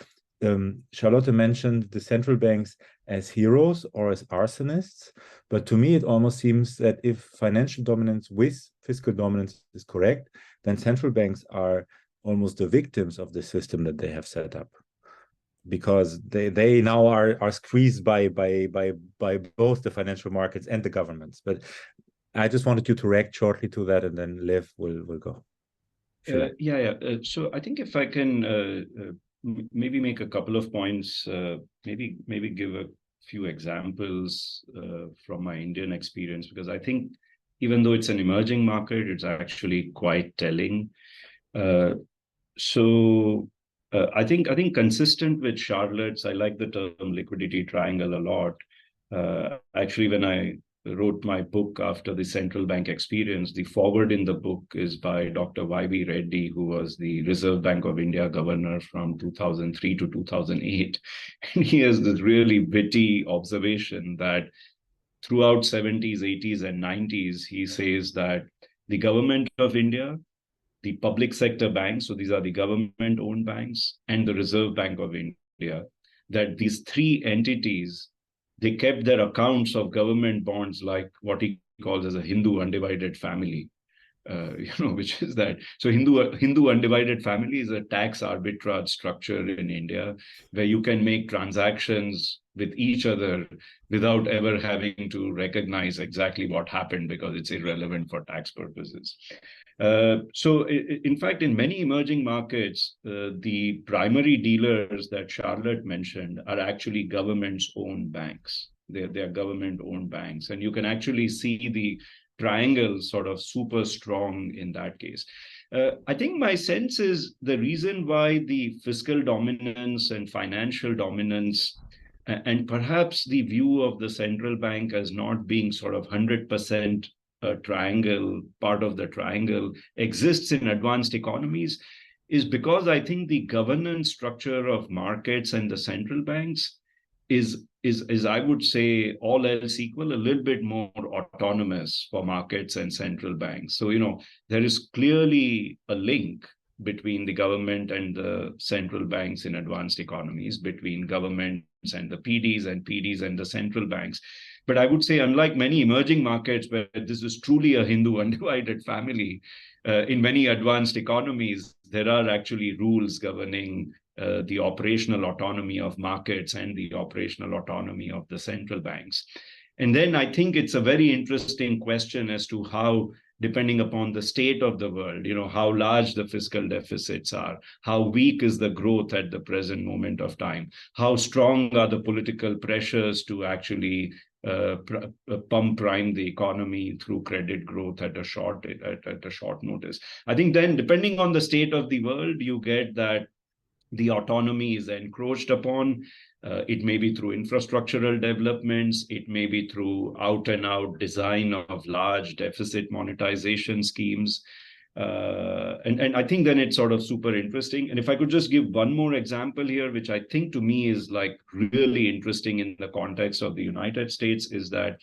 Charlotte mentioned the central banks as heroes or as arsonists, but to me it almost seems that if financial dominance with fiscal dominance is correct, then central banks are almost the victims of the system that they have set up, because they now are squeezed by both the financial markets and the governments. But I just wanted you to react shortly to that, and then Liv will go. So I think if I can maybe make a couple of points, maybe give a few examples from my Indian experience, because I think even though it's an emerging market, it's actually quite telling. I think consistent with Charlotte's, I like the term liquidity triangle a lot. Actually, when I wrote my book after the central bank experience, the forward in the book is by Dr. Y.B. Reddy, who was the Reserve Bank of India governor from 2003 to 2008. And he has this really witty observation that throughout 70s, 80s, and 90s, he says that the government of India, the public sector banks, so these are the government-owned banks, and the Reserve Bank of India, that these three entities, they kept their accounts of government bonds like what he calls as a Hindu undivided family, which is that. So Hindu undivided family is a tax arbitrage structure in India where you can make transactions with each other without ever having to recognize exactly what happened because it's irrelevant for tax purposes. In fact, in many emerging markets, the primary dealers that Charlotte mentioned are actually government's own banks. They're government-owned banks. And you can actually see the triangle sort of super strong in that case. I think my sense is the reason why the fiscal dominance and financial dominance and perhaps the view of the central bank as not being sort of 100% a triangle, part of the triangle exists in advanced economies is because I think the governance structure of markets and the central banks is I would say, all else equal, a little bit more autonomous for markets and central banks. So, there is clearly a link between the government and the central banks in advanced economies, between governments and the PDs and the central banks. But I would say, unlike many emerging markets where this is truly a Hindu undivided family, in many advanced economies, there are actually rules governing the operational autonomy of markets and the operational autonomy of the central banks. And then I think it's a very interesting question as to how, depending upon the state of the world, how large the fiscal deficits are, how weak is the growth at the present moment of time, how strong are the political pressures to actually pump prime the economy through credit growth at a short notice. I think then, depending on the state of the world, you get that the autonomy is encroached upon. It may be through infrastructural developments. It may be through out-and-out design of large deficit monetization schemes. And I think then it's sort of super interesting. And if I could just give one more example here, which I think to me is like really interesting in the context of the United States, is that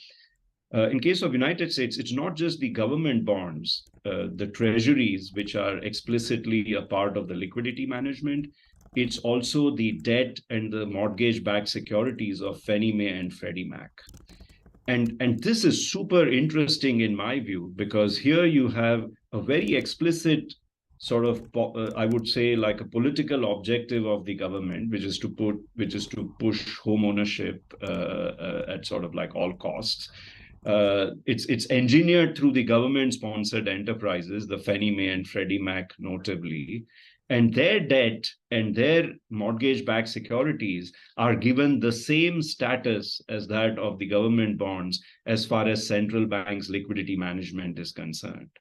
in case of United States, it's not just the government bonds, the treasuries, which are explicitly a part of the liquidity management. It's also the debt and the mortgage-backed securities of Fannie Mae and Freddie Mac. And this is super interesting in my view, because here you have a very explicit sort of, I would say, like a political objective of the government, which is to push home ownership at sort of like all costs. It's engineered through the government-sponsored enterprises, the Fannie Mae and Freddie Mac notably, and their debt and their mortgage-backed securities are given the same status as that of the government bonds as far as central banks' liquidity management is concerned.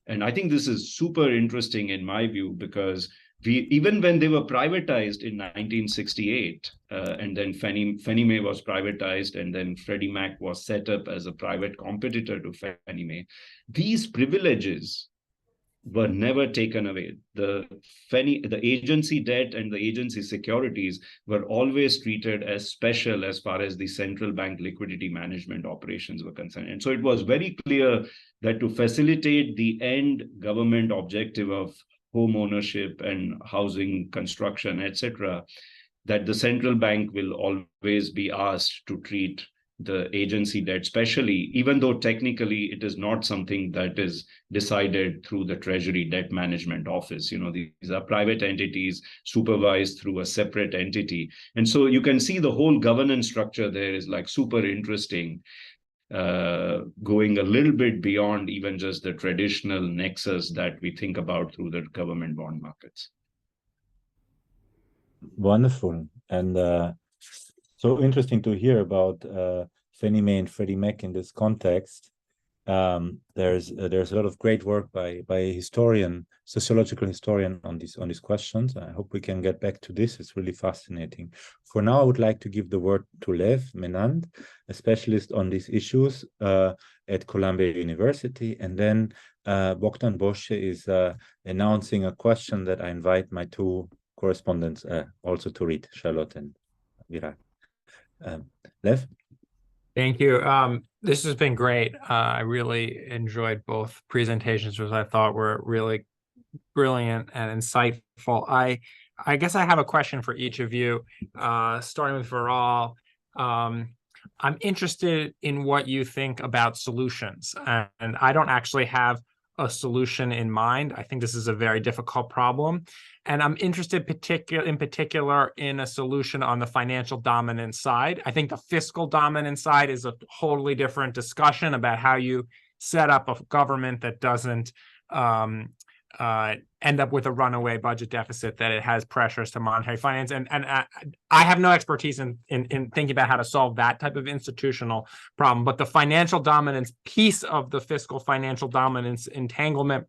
And I think this is super interesting in my view, because even when they were privatized in 1968, and then Fannie Mae was privatized, and then Freddie Mac was set up as a private competitor to Fannie Mae, these privileges were never taken away. The agency debt and the agency securities were always treated as special as far as the central bank liquidity management operations were concerned. And so it was very clear that to facilitate the end government objective of home ownership and housing construction, etc., that the central bank will always be asked to treat the agency debt specially, even though technically it is not something that is decided through the Treasury Debt Management Office. These are private entities supervised through a separate entity. And so you can see the whole governance structure there is like super interesting, going a little bit beyond even just the traditional nexus that we think about through the government bond markets. Wonderful. And so interesting to hear about Fannie Mae and Freddie Mac in this context. There's a lot of great work by a sociological historian on these questions. I hope we can get back to this. It's really fascinating. For now, I would like to give the word to Lev Menand, a specialist on these issues at Columbia University, and then Bogdan Bosche is announcing a question that I invite my two correspondents also to read, Charlotte and Virat. Lev? Thank you. This has been great. I really enjoyed both presentations, which I thought were really brilliant and insightful. I guess I have a question for each of you, starting with Viral. I'm interested in what you think about solutions, and I don't actually have a solution in mind. I think this is a very difficult problem. And I'm interested in particular in a solution on the financial dominance side. I think the fiscal dominance side is a totally different discussion about how you set up a government that doesn't end up with a runaway budget deficit, that it has pressures to monetary finance. And I have no expertise in thinking about how to solve that type of institutional problem. But the financial dominance piece of the fiscal financial dominance entanglement,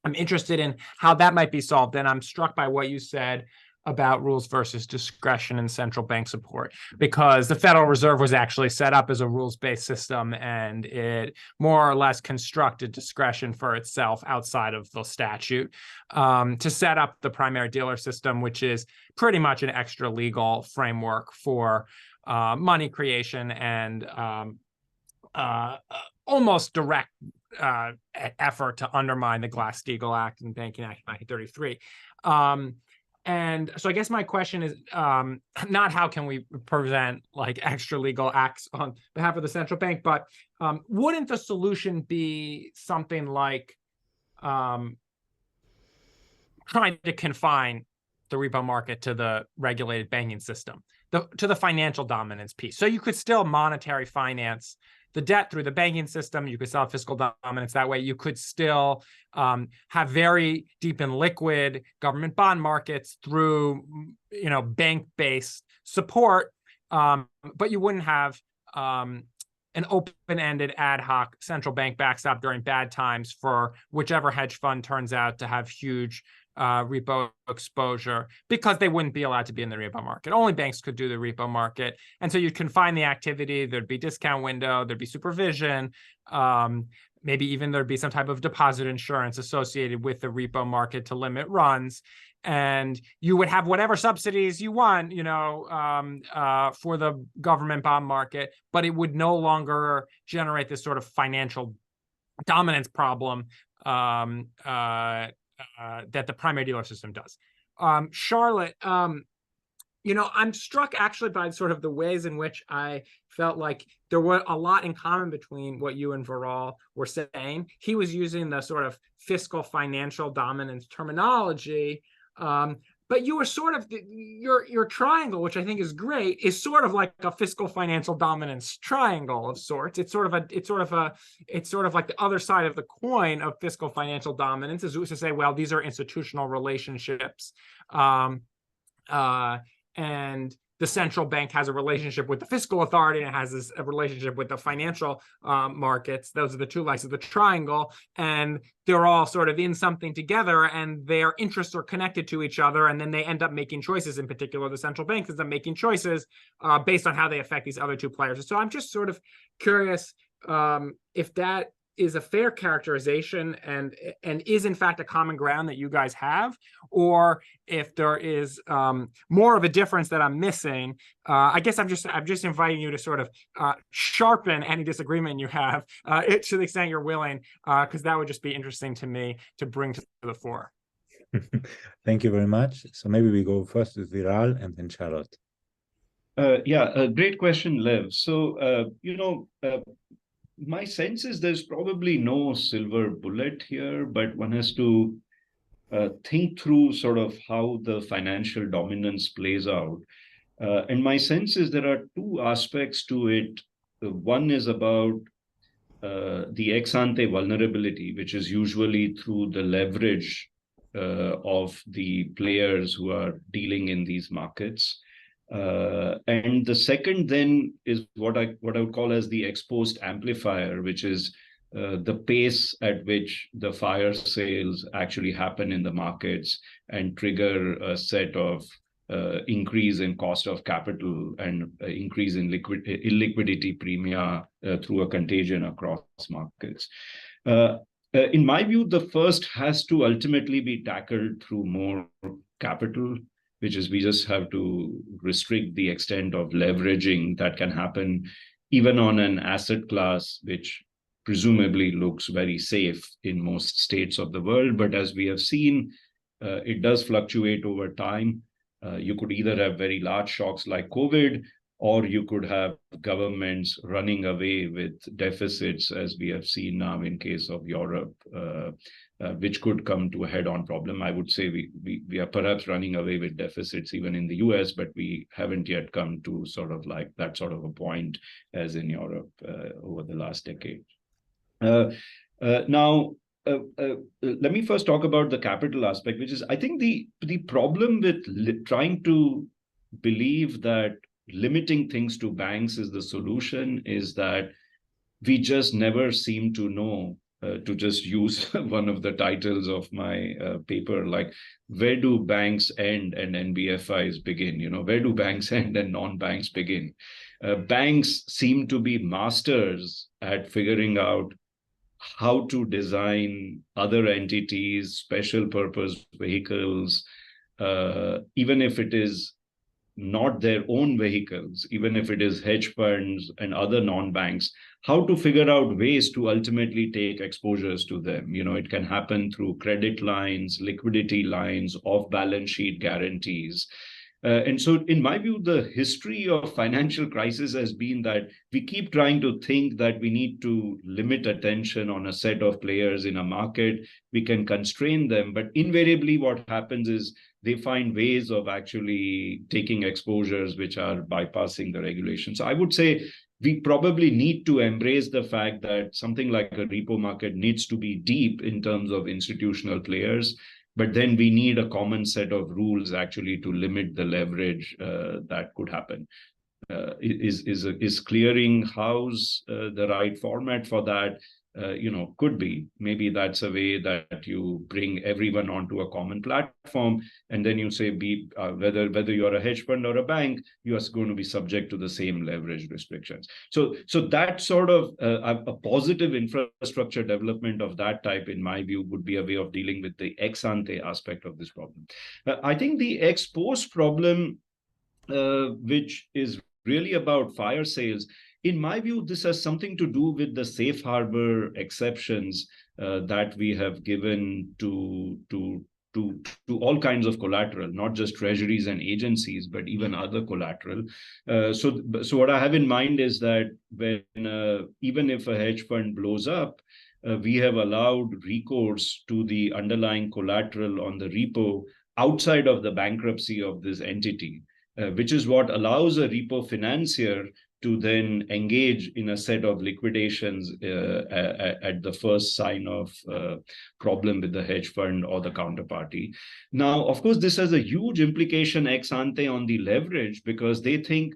I'm interested in how that might be solved. And I'm struck by what you said about rules versus discretion and central bank support, because the Federal Reserve was actually set up as a rules-based system, and it more or less constructed discretion for itself outside of the statute to set up the primary dealer system, which is pretty much an extra legal framework for money creation and almost direct effort to undermine the Glass-Steagall Act and Banking Act of 1933. And so I guess my question is not how can we prevent like extra legal acts on behalf of the central bank, but wouldn't the solution be something like trying to confine the repo market to the regulated banking system, to the financial dominance piece? So you could still monetary finance the debt through the banking system. You could sell fiscal dominance that way. You could still have very deep and liquid government bond markets through, bank-based support, but you wouldn't have an open-ended ad hoc central bank backstop during bad times for whichever hedge fund turns out to have huge repo exposure, because they wouldn't be allowed to be in the repo market. Only banks could do the repo market. And so you'd confine the activity. There'd be discount window, there'd be supervision, maybe even there'd be some type of deposit insurance associated with the repo market to limit runs. And you would have whatever subsidies you want, for the government bond market, but it would no longer generate this sort of financial dominance problem that the primary dealer system does. Charlotte, I'm struck actually by sort of the ways in which I felt like there were a lot in common between what you and Viral were saying. He was using the sort of fiscal financial dominance terminology, but you were sort of your triangle, which I think is great, is sort of like a fiscal financial dominance triangle of sorts. It's sort of like the other side of the coin of fiscal financial dominance, is to say, well, these are institutional relationships, and the central bank has a relationship with the fiscal authority and it has a relationship with the financial markets. Those are the two legs of the triangle, and they're all sort of in something together, and their interests are connected to each other, and then they end up making choices. In particular, the central bank ends up making choices based on how they affect these other two players. So I'm just sort of curious if that is a fair characterization and is in fact a common ground that you guys have, or if there is more of a difference that I'm missing. I guess I'm just inviting you to sort of sharpen any disagreement you have to the extent you're willing, because that would just be interesting to me to bring to the fore. Thank you very much. So maybe we go first with Viral and then Charlotte. Yeah, a great question, Lev. So, my sense is there's probably no silver bullet here, but one has to think through sort of how the financial dominance plays out. And my sense is there are two aspects to it. One is about the ex-ante vulnerability, which is usually through the leverage of the players who are dealing in these markets. And the second then is what I would call as the exposed amplifier, which is the pace at which the fire sales actually happen in the markets and trigger a set of increase in cost of capital and increase in illiquidity premia through a contagion across markets. In my view, the first has to ultimately be tackled through more capital, which is we just have to restrict the extent of leveraging that can happen even on an asset class, which presumably looks very safe in most states of the world. But as we have seen, it does fluctuate over time. You could either have very large shocks like COVID, or you could have governments running away with deficits, as we have seen now in case of Europe, which could come to a head-on problem. I would say we are perhaps running away with deficits even in the US, but we haven't yet come to sort of like that sort of a point as in Europe over the last decade. Now, let me first talk about the capital aspect, which is, I think the problem with trying to believe that limiting things to banks is the solution is that we just never seem to know, to just use one of the titles of my paper, like where do banks end and NBFIs begin? Where do banks end and non-banks begin? Banks seem to be masters at figuring out how to design other entities, special purpose vehicles, even if it is not their own vehicles, even if it is hedge funds and other non-banks, how to figure out ways to ultimately take exposures to them. It can happen through credit lines, liquidity lines, off-balance sheet guarantees. And so in my view, the history of financial crisis has been that we keep trying to think that we need to limit attention on a set of players in a market. We can constrain them, but invariably what happens is they find ways of actually taking exposures which are bypassing the regulations. So I would say we probably need to embrace the fact that something like a repo market needs to be deep in terms of institutional players, but then we need a common set of rules actually to limit the leverage that could happen. Is clearing house the right format for that? Could be. Maybe that's a way that you bring everyone onto a common platform, and then you say, whether you're a hedge fund or a bank, you are going to be subject to the same leverage restrictions. So that sort of a positive infrastructure development of that type, in my view, would be a way of dealing with the ex ante aspect of this problem. I think the ex post problem, which is really about fire sales, in my view, this has something to do with the safe harbor exceptions that we have given to all kinds of collateral, not just treasuries and agencies, but even other collateral. So what I have in mind is that when even if a hedge fund blows up, we have allowed recourse to the underlying collateral on the repo outside of the bankruptcy of this entity, which is what allows a repo financier to then engage in a set of liquidations at the first sign of problem with the hedge fund or the counterparty. Now, of course, this has a huge implication ex ante on the leverage, because they think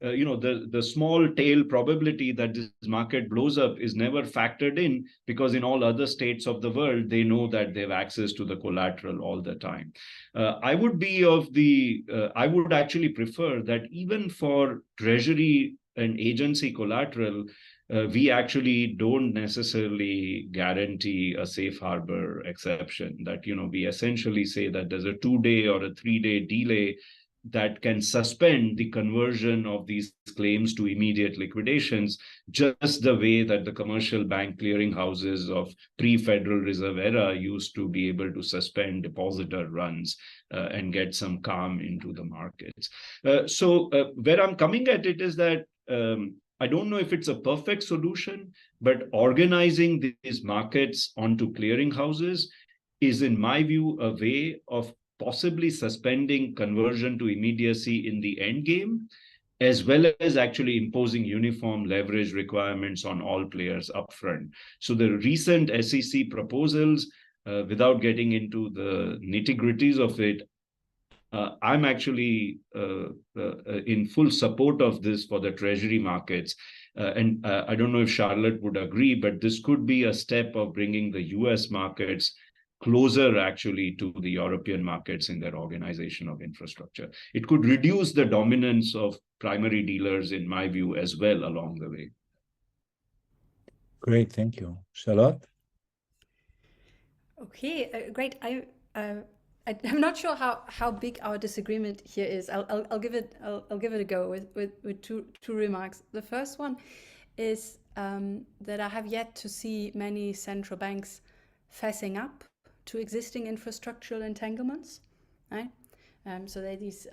the small tail probability that this market blows up is never factored in, because in all other states of the world, they know that they have access to the collateral all the time. I would actually prefer that even for treasury and agency collateral, we actually don't necessarily guarantee a safe harbor exception, that, we essentially say that there's a 2-day or a 3-day delay that can suspend the conversion of these claims to immediate liquidations, just the way that the commercial bank clearing houses of pre-Federal Reserve era used to be able to suspend depositor runs and get some calm into the markets. So where I'm coming at it is that I don't know if it's a perfect solution, but organizing these markets onto clearing houses is, in my view, a way of possibly suspending conversion to immediacy in the end game, as well as actually imposing uniform leverage requirements on all players upfront. So the recent SEC proposals, without getting into the nitty-gritties of it, I'm actually in full support of this for the treasury markets. And I don't know if Charlotte would agree, but this could be a step of bringing the US markets closer actually to the European markets in their organization of infrastructure. It could reduce the dominance of primary dealers, in my view, as well along the way. Great, thank you. Charlotte? Okay, great. I'm not sure how big our disagreement here is. I'll give it a go with two remarks. The first one is that I have yet to see many central banks fessing up to existing infrastructural entanglements, right? So there are these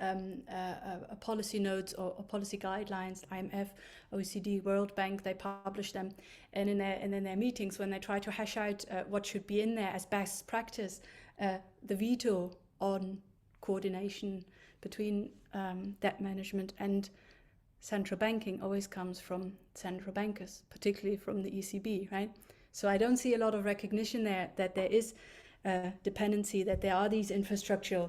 policy notes or policy guidelines, IMF, OECD, World Bank, they publish them. And in their meetings, when they try to hash out what should be in there as best practice, the veto on coordination between debt management and central banking always comes from central bankers, particularly from the ECB, right? So I don't see a lot of recognition there that there is dependency, that there are these infrastructural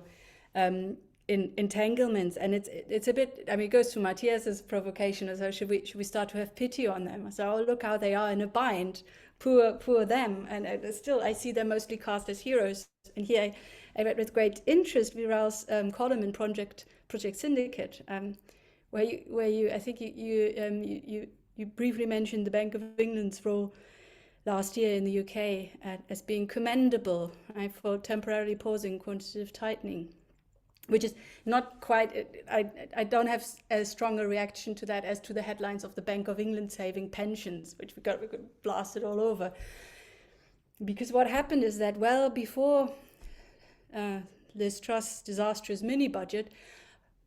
entanglements, and it's a bit. I mean, it goes to Matthias's provocation. So should we start to have pity on them? So oh, look how they are in a bind. Poor them. And still, I see them mostly cast as heroes. And here, I read with great interest Viral's column in Project Syndicate, where you I think you briefly mentioned the Bank of England's role last year in the UK as being commendable, right, for temporarily pausing quantitative tightening, which is not quite, I don't have as strong a reaction to that as to the headlines of the Bank of England saving pensions, which we got blasted all over. Because what happened is that well before Liz Truss's disastrous mini budget,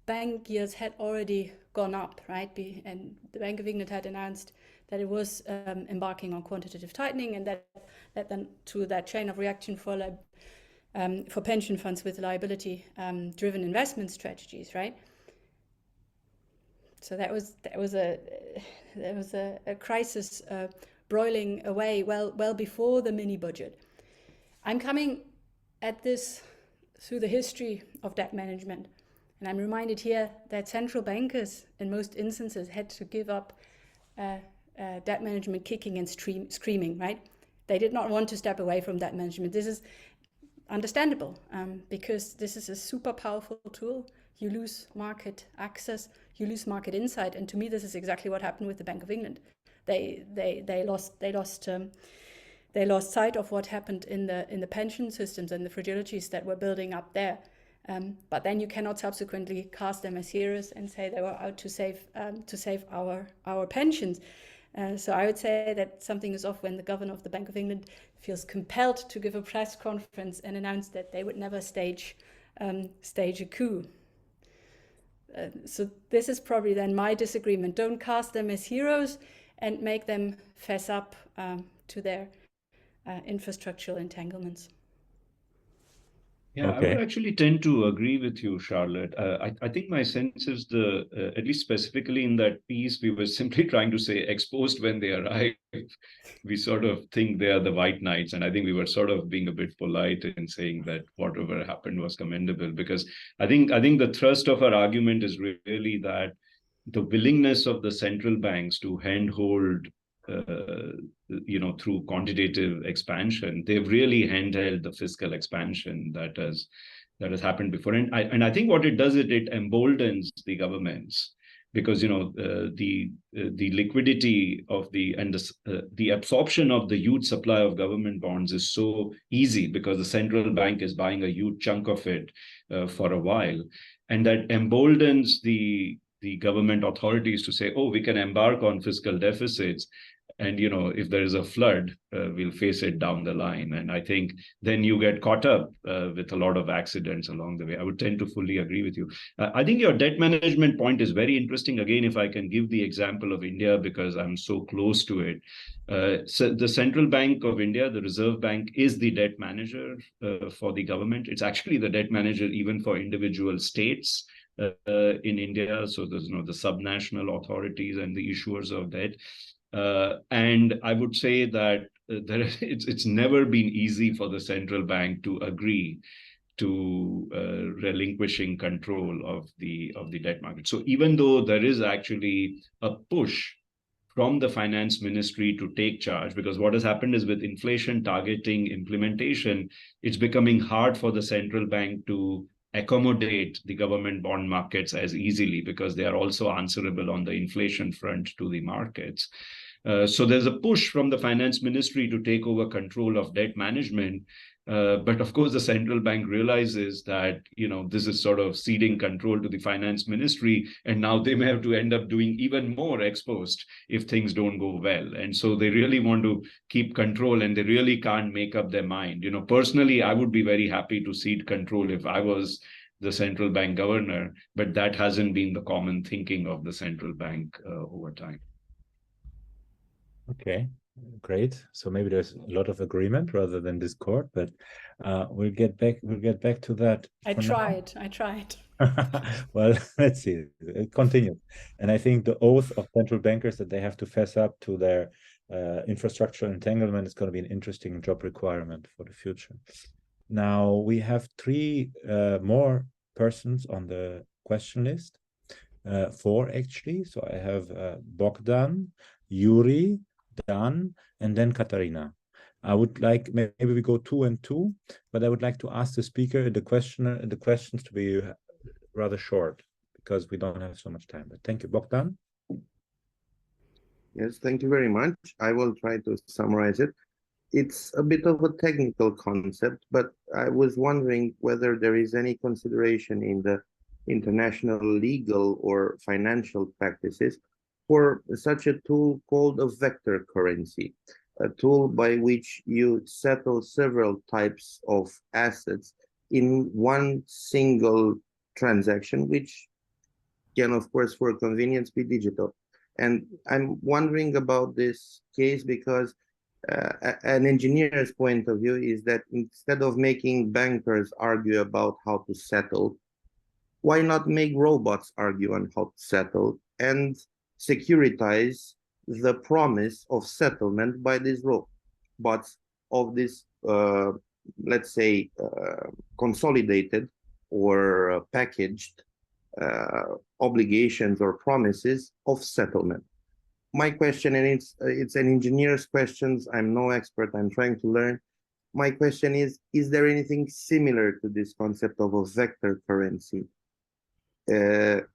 bank yields had already gone up, right? And the Bank of England had announced that it was embarking on quantitative tightening, and that then to that chain of reaction for pension funds with liability-driven investment strategies, right? So that was a crisis broiling away well before the mini budget. I'm coming at this through the history of debt management, and I'm reminded here that central bankers, in most instances, had to give up debt management kicking and screaming, right? They did not want to step away from debt management. This is understandable because this is a super powerful tool. You lose market access, you lose market insight, and to me, this is exactly what happened with the Bank of England. They lost sight of what happened in the pension systems and the fragilities that were building up there. But then you cannot subsequently cast them as heroes and say they were out to save our pensions. So I would say that something is off when the governor of the Bank of England feels compelled to give a press conference and announce that they would never stage a coup. So this is probably then my disagreement. Don't cast them as heroes and make them fess up to their infrastructural entanglements. Yeah, I would actually tend to agree with you, Charlotte. I think my sense is at least specifically in that piece, we were simply trying to say exposed when they arrive. We sort of think they are the white knights. And I think we were sort of being a bit polite in saying that whatever happened was commendable, because I think the thrust of our argument is really that the willingness of the central banks to handhold through quantitative expansion, they've really handheld the fiscal expansion that has happened before. And I think what it does is it emboldens the governments, because the liquidity of the absorption of the huge supply of government bonds is so easy because the central bank is buying a huge chunk of it for a while, and that emboldens the government authorities to say, oh, we can embark on fiscal deficits, and if there is a flood, we'll face it down the line. And I think then you get caught up with a lot of accidents along the way. I would tend to fully agree with you. I think your debt management point is very interesting. Again, if I can give the example of India, because I'm so close to it. So the Central Bank of India, the Reserve Bank, is the debt manager for the government. It's actually the debt manager even for individual states in India. So there's the subnational authorities and the issuers of debt. And I would say that it's never been easy for the central bank to agree to relinquishing control of the debt market. So even though there is actually a push from the finance ministry to take charge, because what has happened is with inflation targeting implementation, it's becoming hard for the central bank to accommodate the government bond markets as easily, because they are also answerable on the inflation front to the markets. So there's a push from the finance ministry to take over control of debt management. But of course, the central bank realizes that, this is sort of ceding control to the finance ministry, and now they may have to end up doing even more ex post if things don't go well. And so they really want to keep control, and they really can't make up their mind. Personally, I would be very happy to cede control if I was the central bank governor, but that hasn't been the common thinking of the central bank over time. Okay, great. So maybe there's a lot of agreement rather than discord, but we'll get back to that. I tried. Well, let's see. It continues. And I think the oath of central bankers that they have to fess up to their infrastructural entanglement is going to be an interesting job requirement for the future. Now we have 3 more persons on the question list. 4 actually. So I have Bogdan, Yuri, Dan, and then Katarina. I would like, maybe we go 2 and 2, but I would like to ask the speaker, the questions to be rather short, because we don't have so much time. But thank you, Bogdan. Yes, thank you very much. I will try to summarize it. It's a bit of a technical concept, but I was wondering whether there is any consideration in the international legal or financial practices for such a tool called a vector currency, a tool by which you settle several types of assets in one single transaction, which can, of course, for convenience, be digital. And I'm wondering about this case because an engineer's point of view is that instead of making bankers argue about how to settle, why not make robots argue on how to settle and securitize the promise of settlement by these robots of this, let's say, consolidated or packaged obligations or promises of settlement. My question, and it's an engineer's question, I'm no expert, I'm trying to learn. My question is there anything similar to this concept of a vector currency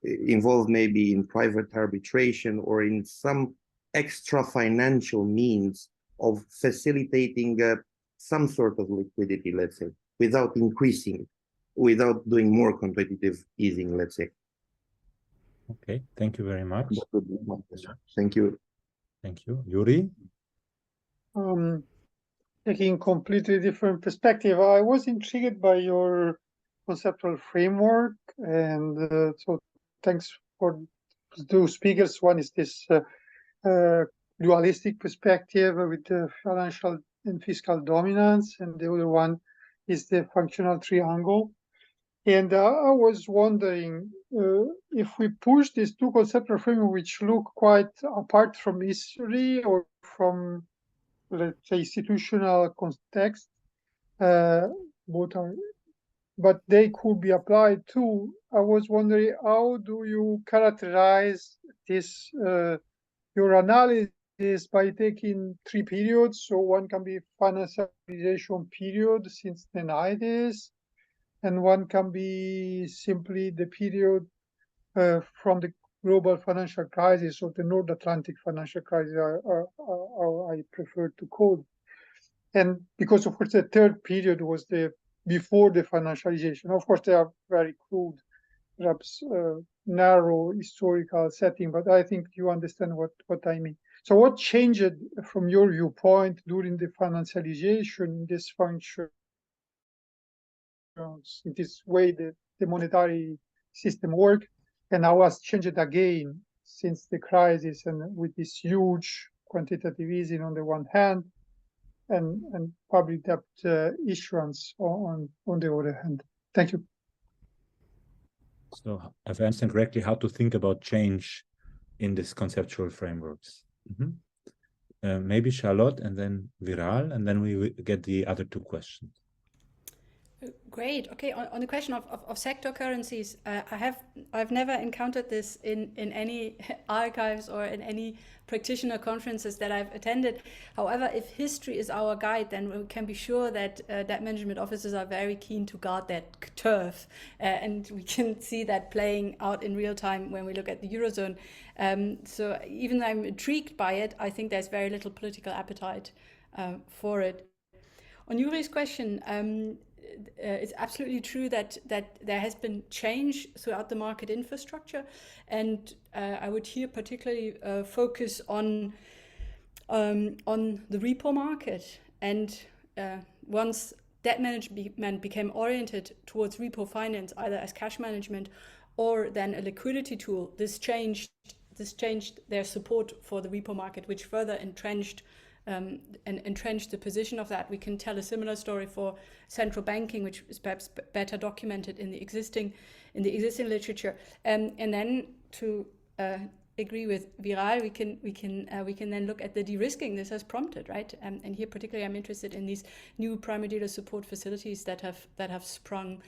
involved maybe in private arbitration or in some extra financial means of facilitating some sort of liquidity, let's say, without increasing it, without doing more quantitative easing, let's say? Okay, thank you very much. Thank you. Thank you. Yuri? Taking completely different perspective, I was intrigued by your conceptual framework, and so thanks for two speakers. One is this dualistic perspective with the financial and fiscal dominance, and the other one is the functional triangle. And I was wondering if we push these two conceptual frameworks, which look quite apart from history or from, let's say, institutional context, both are, but they could be applied too. I was wondering, how do you characterize this, your analysis, by taking three periods? So one can be financialization period since the 90s, and one can be simply the period from the global financial crisis or the North Atlantic financial crisis, I prefer to call it. And because, of course, the third period was the before the financialization. Of course, they are very crude, perhaps narrow historical setting, but I think you understand what I mean. So what changed from your viewpoint during the financialization in this function, in this way that the monetary system worked, and how has changed again since the crisis, and with this huge quantitative easing on the one hand, and public debt issuance on the other hand. Thank you. So if I understand correctly, how to think about change in these conceptual frameworks. Maybe Charlotte, and then Viral, and then we will get the other two questions. Great. Okay. On the question of sector currencies, I've never encountered this in any archives or in any practitioner conferences that I've attended. However, if history is our guide, then we can be sure that debt management officers are very keen to guard that turf, and we can see that playing out in real time when we look at the Eurozone. So even though I'm intrigued by it, I think there's very little political appetite for it. On Yuri's question, it's absolutely true that there has been change throughout the market infrastructure, and I would here particularly focus on the repo market. And once debt management became oriented towards repo finance, either as cash management or then a liquidity tool, this changed their support for the repo market, which further entrenched the position of that. We can tell a similar story for central banking, which is perhaps better documented in the existing literature. And then to agree with Viral, we can then look at the de-risking this has prompted, right? And here particularly I'm interested in these new primary dealer support facilities that have sprung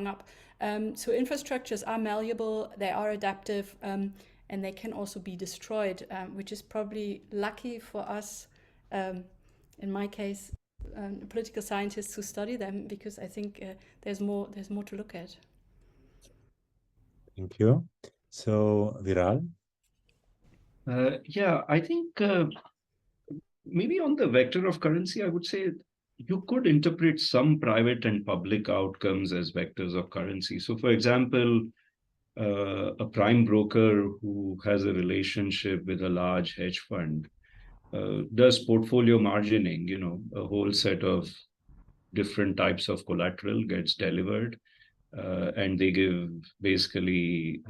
up. So infrastructures are malleable, they are adaptive, and they can also be destroyed, which is probably lucky for us. In my case, political scientists who study them, because I think there's more to look at. Thank you. So Viral. Yeah, I think maybe on the vector of currency, I would say you could interpret some private and public outcomes as vectors of currency. So, for example, a prime broker who has a relationship with a large hedge fund does portfolio margining, a whole set of different types of collateral gets delivered, and they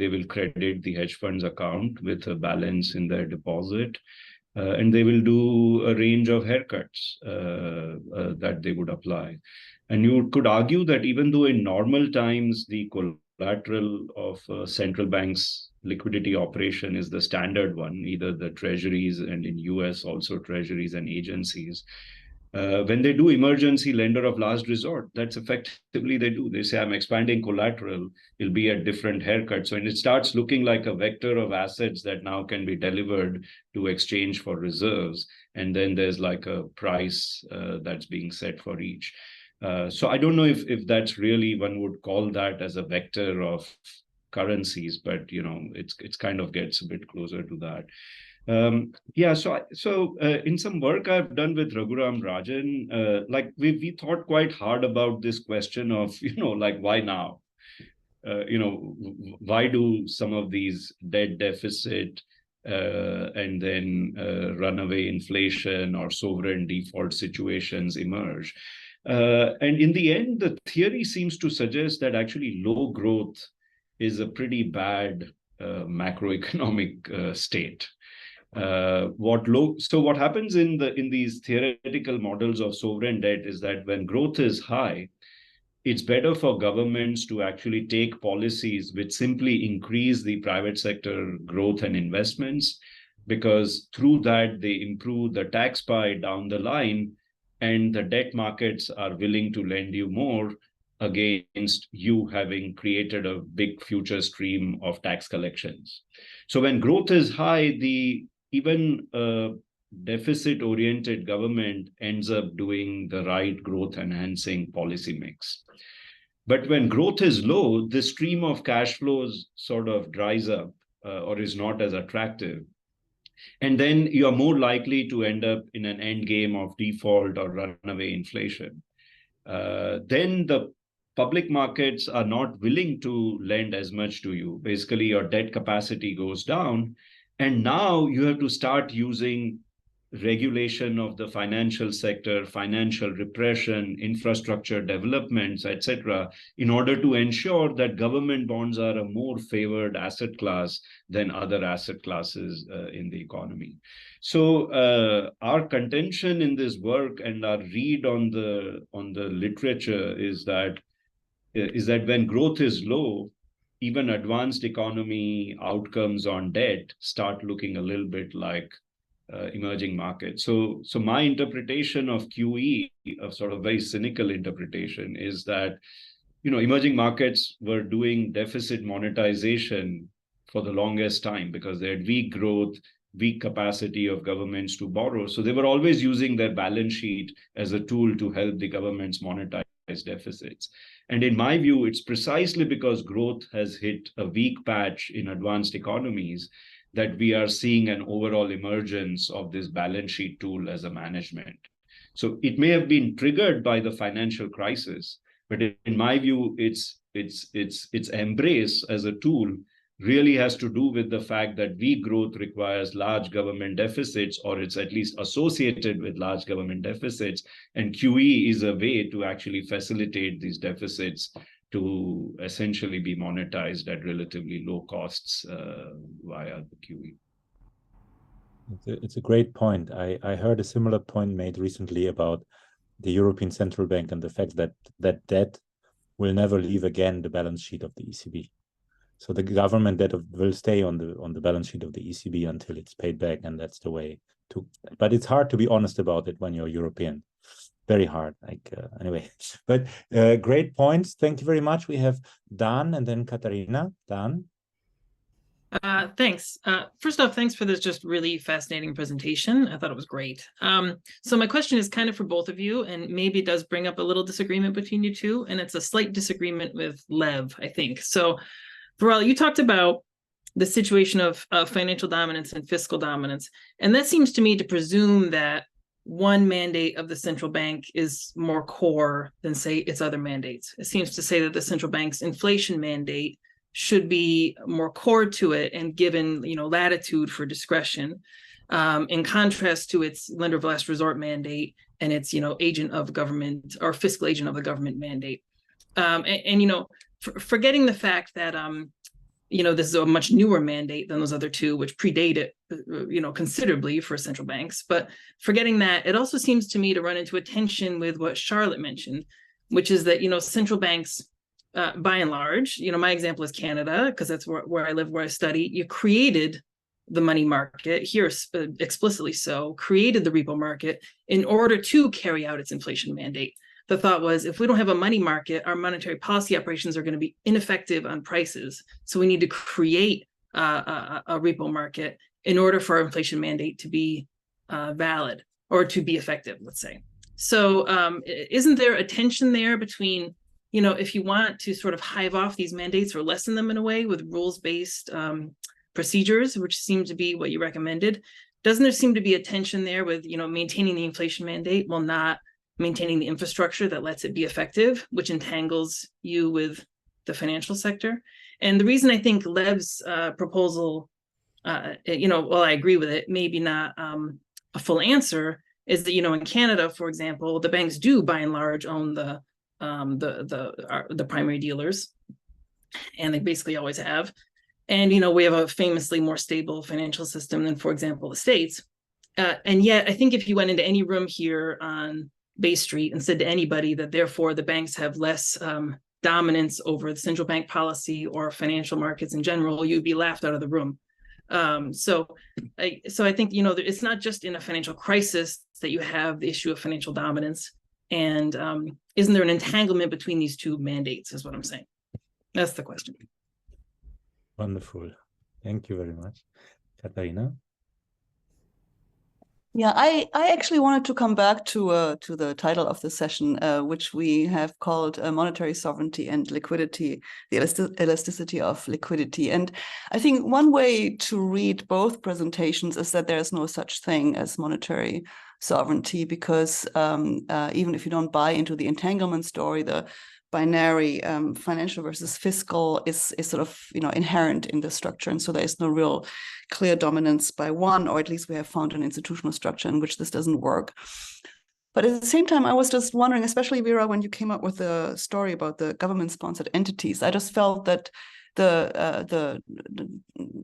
will credit the hedge fund's account with a balance in their deposit, and they will do a range of haircuts that they would apply. And you could argue that even though in normal times the collateral of central bank's liquidity operation is the standard one, either the treasuries and in US also treasuries and agencies, when they do emergency lender of last resort, that's effectively they say, I'm expanding collateral, it'll be a different haircut. So it starts looking like a vector of assets that now can be delivered to exchange for reserves. And then there's like a price that's being set for each. So I don't know if that's really, one would call that as a vector of currencies, but it's kind of gets a bit closer to that. So in some work I've done with Raghuram Rajan, like we thought quite hard about this question of, like, why now? Why do some of these debt deficit and then runaway inflation or sovereign default situations emerge? And in the end, the theory seems to suggest that actually low growth is a pretty bad macroeconomic state. What happens in these theoretical models of sovereign debt is that when growth is high, it's better for governments to actually take policies which simply increase the private sector growth and investments, because through that they improve the tax pie down the line, and the debt markets are willing to lend you more against you having created a big future stream of tax collections. So when growth is high, even a deficit-oriented government ends up doing the right growth-enhancing policy mix. But when growth is low, the stream of cash flows sort of dries up or is not as attractive. And then you're more likely to end up in an end game of default or runaway inflation. Then the public markets are not willing to lend as much to you. Basically, your debt capacity goes down. And now you have to start using regulation of the financial sector, financial repression, infrastructure developments, etc., in order to ensure that government bonds are a more favored asset class than other asset classes in the economy. So our contention in this work and our read on the literature is that when growth is low, even advanced economy outcomes on debt start looking a little bit like emerging markets. So my interpretation of QE, a sort of very cynical interpretation, is that emerging markets were doing deficit monetization for the longest time because they had weak growth, weak capacity of governments to borrow. So they were always using their balance sheet as a tool to help the governments monetize deficits. And in my view, it's precisely because growth has hit a weak patch in advanced economies that we are seeing an overall emergence of this balance sheet tool as a management. So it may have been triggered by the financial crisis, but in my view, its embrace as a tool really has to do with the fact that weak growth requires large government deficits, or it's at least associated with large government deficits. And QE is a way to actually facilitate these deficits to essentially be monetized at relatively low costs via the QE. It's a great point. I heard a similar point made recently about the European Central Bank and the fact that debt will never leave again the balance sheet of the ECB. So the government debt will stay on the balance sheet of the ECB until it's paid back, and that's the way to. But it's hard to be honest about it when you're European. Very hard. Anyway, but great points. Thank you very much. We have Dan and then Katarina. Dan. Thanks. First off, thanks for this just really fascinating presentation. I thought it was great. So my question is kind of for both of you, and maybe it does bring up a little disagreement between you two, and it's a slight disagreement with Lev, I think. So, Viral, you talked about the situation of financial dominance and fiscal dominance, and that seems to me to presume that one mandate of the central bank is more core than, say, its other mandates. It seems to say that the central bank's inflation mandate should be more core to it and given, latitude for discretion, in contrast to its lender of last resort mandate and its, agent of government or fiscal agent of the government mandate. Forgetting the fact that, this is a much newer mandate than those other two, which predate it, considerably for central banks. But forgetting that, it also seems to me to run into a tension with what Charlotte mentioned, which is that, central banks, by and large, my example is Canada, because that's where I live, where I study. You created the money market here, explicitly so, created the repo market in order to carry out its inflation mandate. The thought was, if we don't have a money market, our monetary policy operations are going to be ineffective on prices. So we need to create a repo market in order for our inflation mandate to be valid or to be effective, let's say. So isn't there a tension there between, if you want to sort of hive off these mandates or lessen them in a way with rules-based procedures, which seem to be what you recommended, doesn't there seem to be a tension there with, maintaining the inflation mandate while not maintaining the infrastructure that lets it be effective, which entangles you with the financial sector? And the reason I think Lev's proposal, while I agree with it, maybe not a full answer, is that, in Canada, for example, the banks do by and large own the primary dealers, and they basically always have. And, we have a famously more stable financial system than, for example, the States. And yet, I think if you went into any room here on Bay Street and said to anybody that therefore the banks have less dominance over the central bank policy or financial markets in general, you'd be laughed out of the room. So I think, it's not just in a financial crisis that you have the issue of financial dominance. And isn't there an entanglement between these two mandates, is what I'm saying. That's the question. Wonderful. Thank you very much. Katharina? Yeah, I actually wanted to come back to the title of the session, which we have called Monetary Sovereignty and Liquidity, the elasticity of liquidity. And I think one way to read both presentations is that there's no such thing as monetary sovereignty, because even if you don't buy into the entanglement story, the binary financial versus fiscal is sort of inherent in the structure, and so there is no real clear dominance by one, or at least we have found an institutional structure in which this doesn't work. But at the same time, I was just wondering, especially Vera, when you came up with the story about the government-sponsored entities, I just felt that the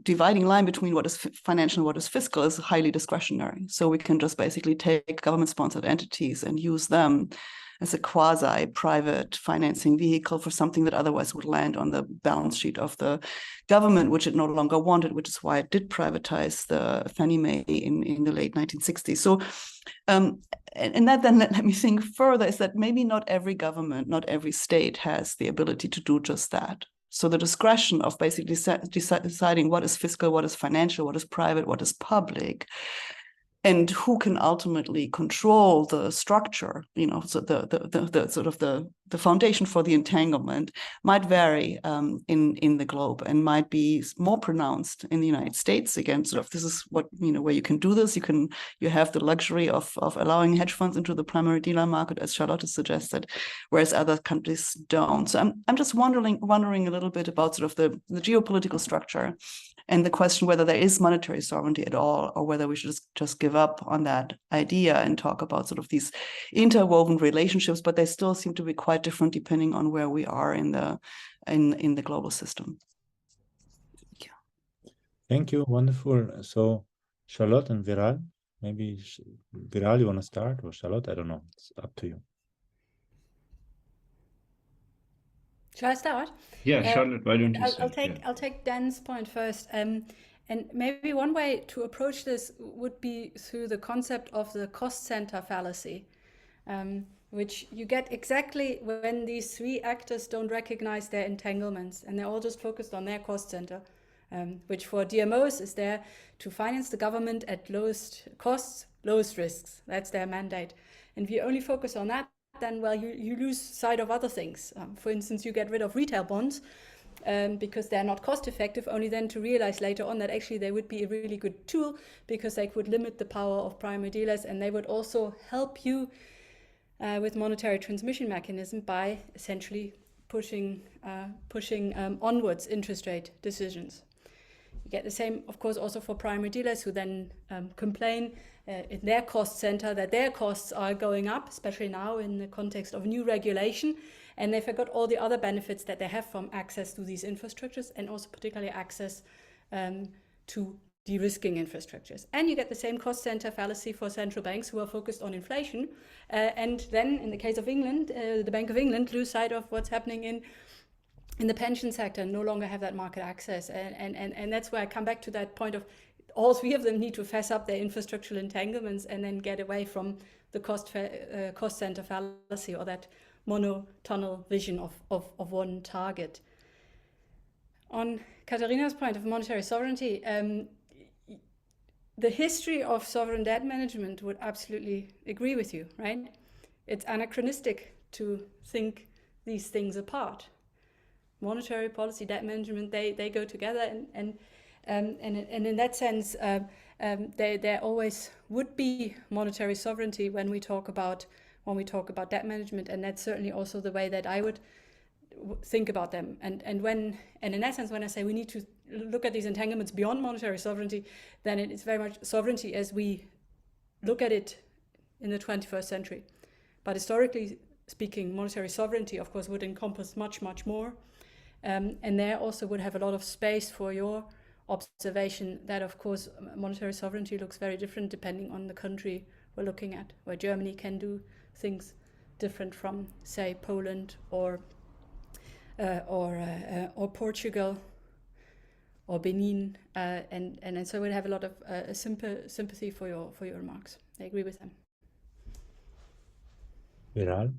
dividing line between what is financial and what is fiscal is highly discretionary. So we can just basically take government-sponsored entities and use them as a quasi-private financing vehicle for something that otherwise would land on the balance sheet of the government, which it no longer wanted, which is why it did privatize the Fannie Mae in the late 1960s. So, and that then let me think further, is that maybe not every government, not every state has the ability to do just that. So the discretion of basically deciding what is fiscal, what is financial, what is private, what is public, and who can ultimately control the structure, so the sort of the foundation for the entanglement might vary in the globe, and might be more pronounced in the United States. Again, sort of this is what where you can do this. You have the luxury of allowing hedge funds into the primary dealer market, as Charlotte suggested, whereas other countries don't. So I'm just wondering a little bit about sort of the geopolitical structure, and the question whether there is monetary sovereignty at all, or whether we should just give up on that idea and talk about sort of these interwoven relationships, but they still seem to be quite different depending on where we are in the global system. Thank you. Thank you. Wonderful. So Charlotte and Viral, maybe Viral, you want to start, or Charlotte? I don't know. It's up to you. Shall I start? Yeah, Charlotte, why don't you I'll take Dan's point first. And maybe one way to approach this would be through the concept of the cost center fallacy, which you get exactly when these three actors don't recognize their entanglements, and they're all just focused on their cost center, which for DMOs is there to finance the government at lowest costs, lowest risks. That's their mandate. And if you only focus on that, then, well, you lose sight of other things. For instance, you get rid of retail bonds because they're not cost effective, only then to realize later on that actually they would be a really good tool, because they could limit the power of primary dealers, and they would also help you with monetary transmission mechanism by essentially pushing onwards interest rate decisions. You get the same, of course, also for primary dealers, who then complain in their cost center that their costs are going up, especially now in the context of new regulation, and they forgot all the other benefits that they have from access to these infrastructures, and also particularly access to de-risking infrastructures. And you get the same cost center fallacy for central banks who are focused on inflation, and then in the case of England, the Bank of England lose sight of what's happening in the pension sector and no longer have that market access. And that's where I come back to that point of all three of them need to fess up their infrastructural entanglements and then get away from the cost center fallacy, or that monotunnel vision of one target. On Katharina's point of monetary sovereignty, the history of sovereign debt management would absolutely agree with you, right? It's anachronistic to think these things apart. Monetary policy, debt management, they go together, and in that sense, there always would be monetary sovereignty when we talk about debt management, and that's certainly also the way that I would think about them. And in that sense, when I say we need to look at these entanglements beyond monetary sovereignty, then it is very much sovereignty as we look at it in the 21st century. But historically speaking, monetary sovereignty, of course, would encompass much more. And there also would have a lot of space for your observation that, of course, monetary sovereignty looks very different depending on the country we're looking at, where Germany can do things different from, say, Poland or Portugal or Benin, and so we'd have a lot of sympathy for your remarks. I agree with them. Viral?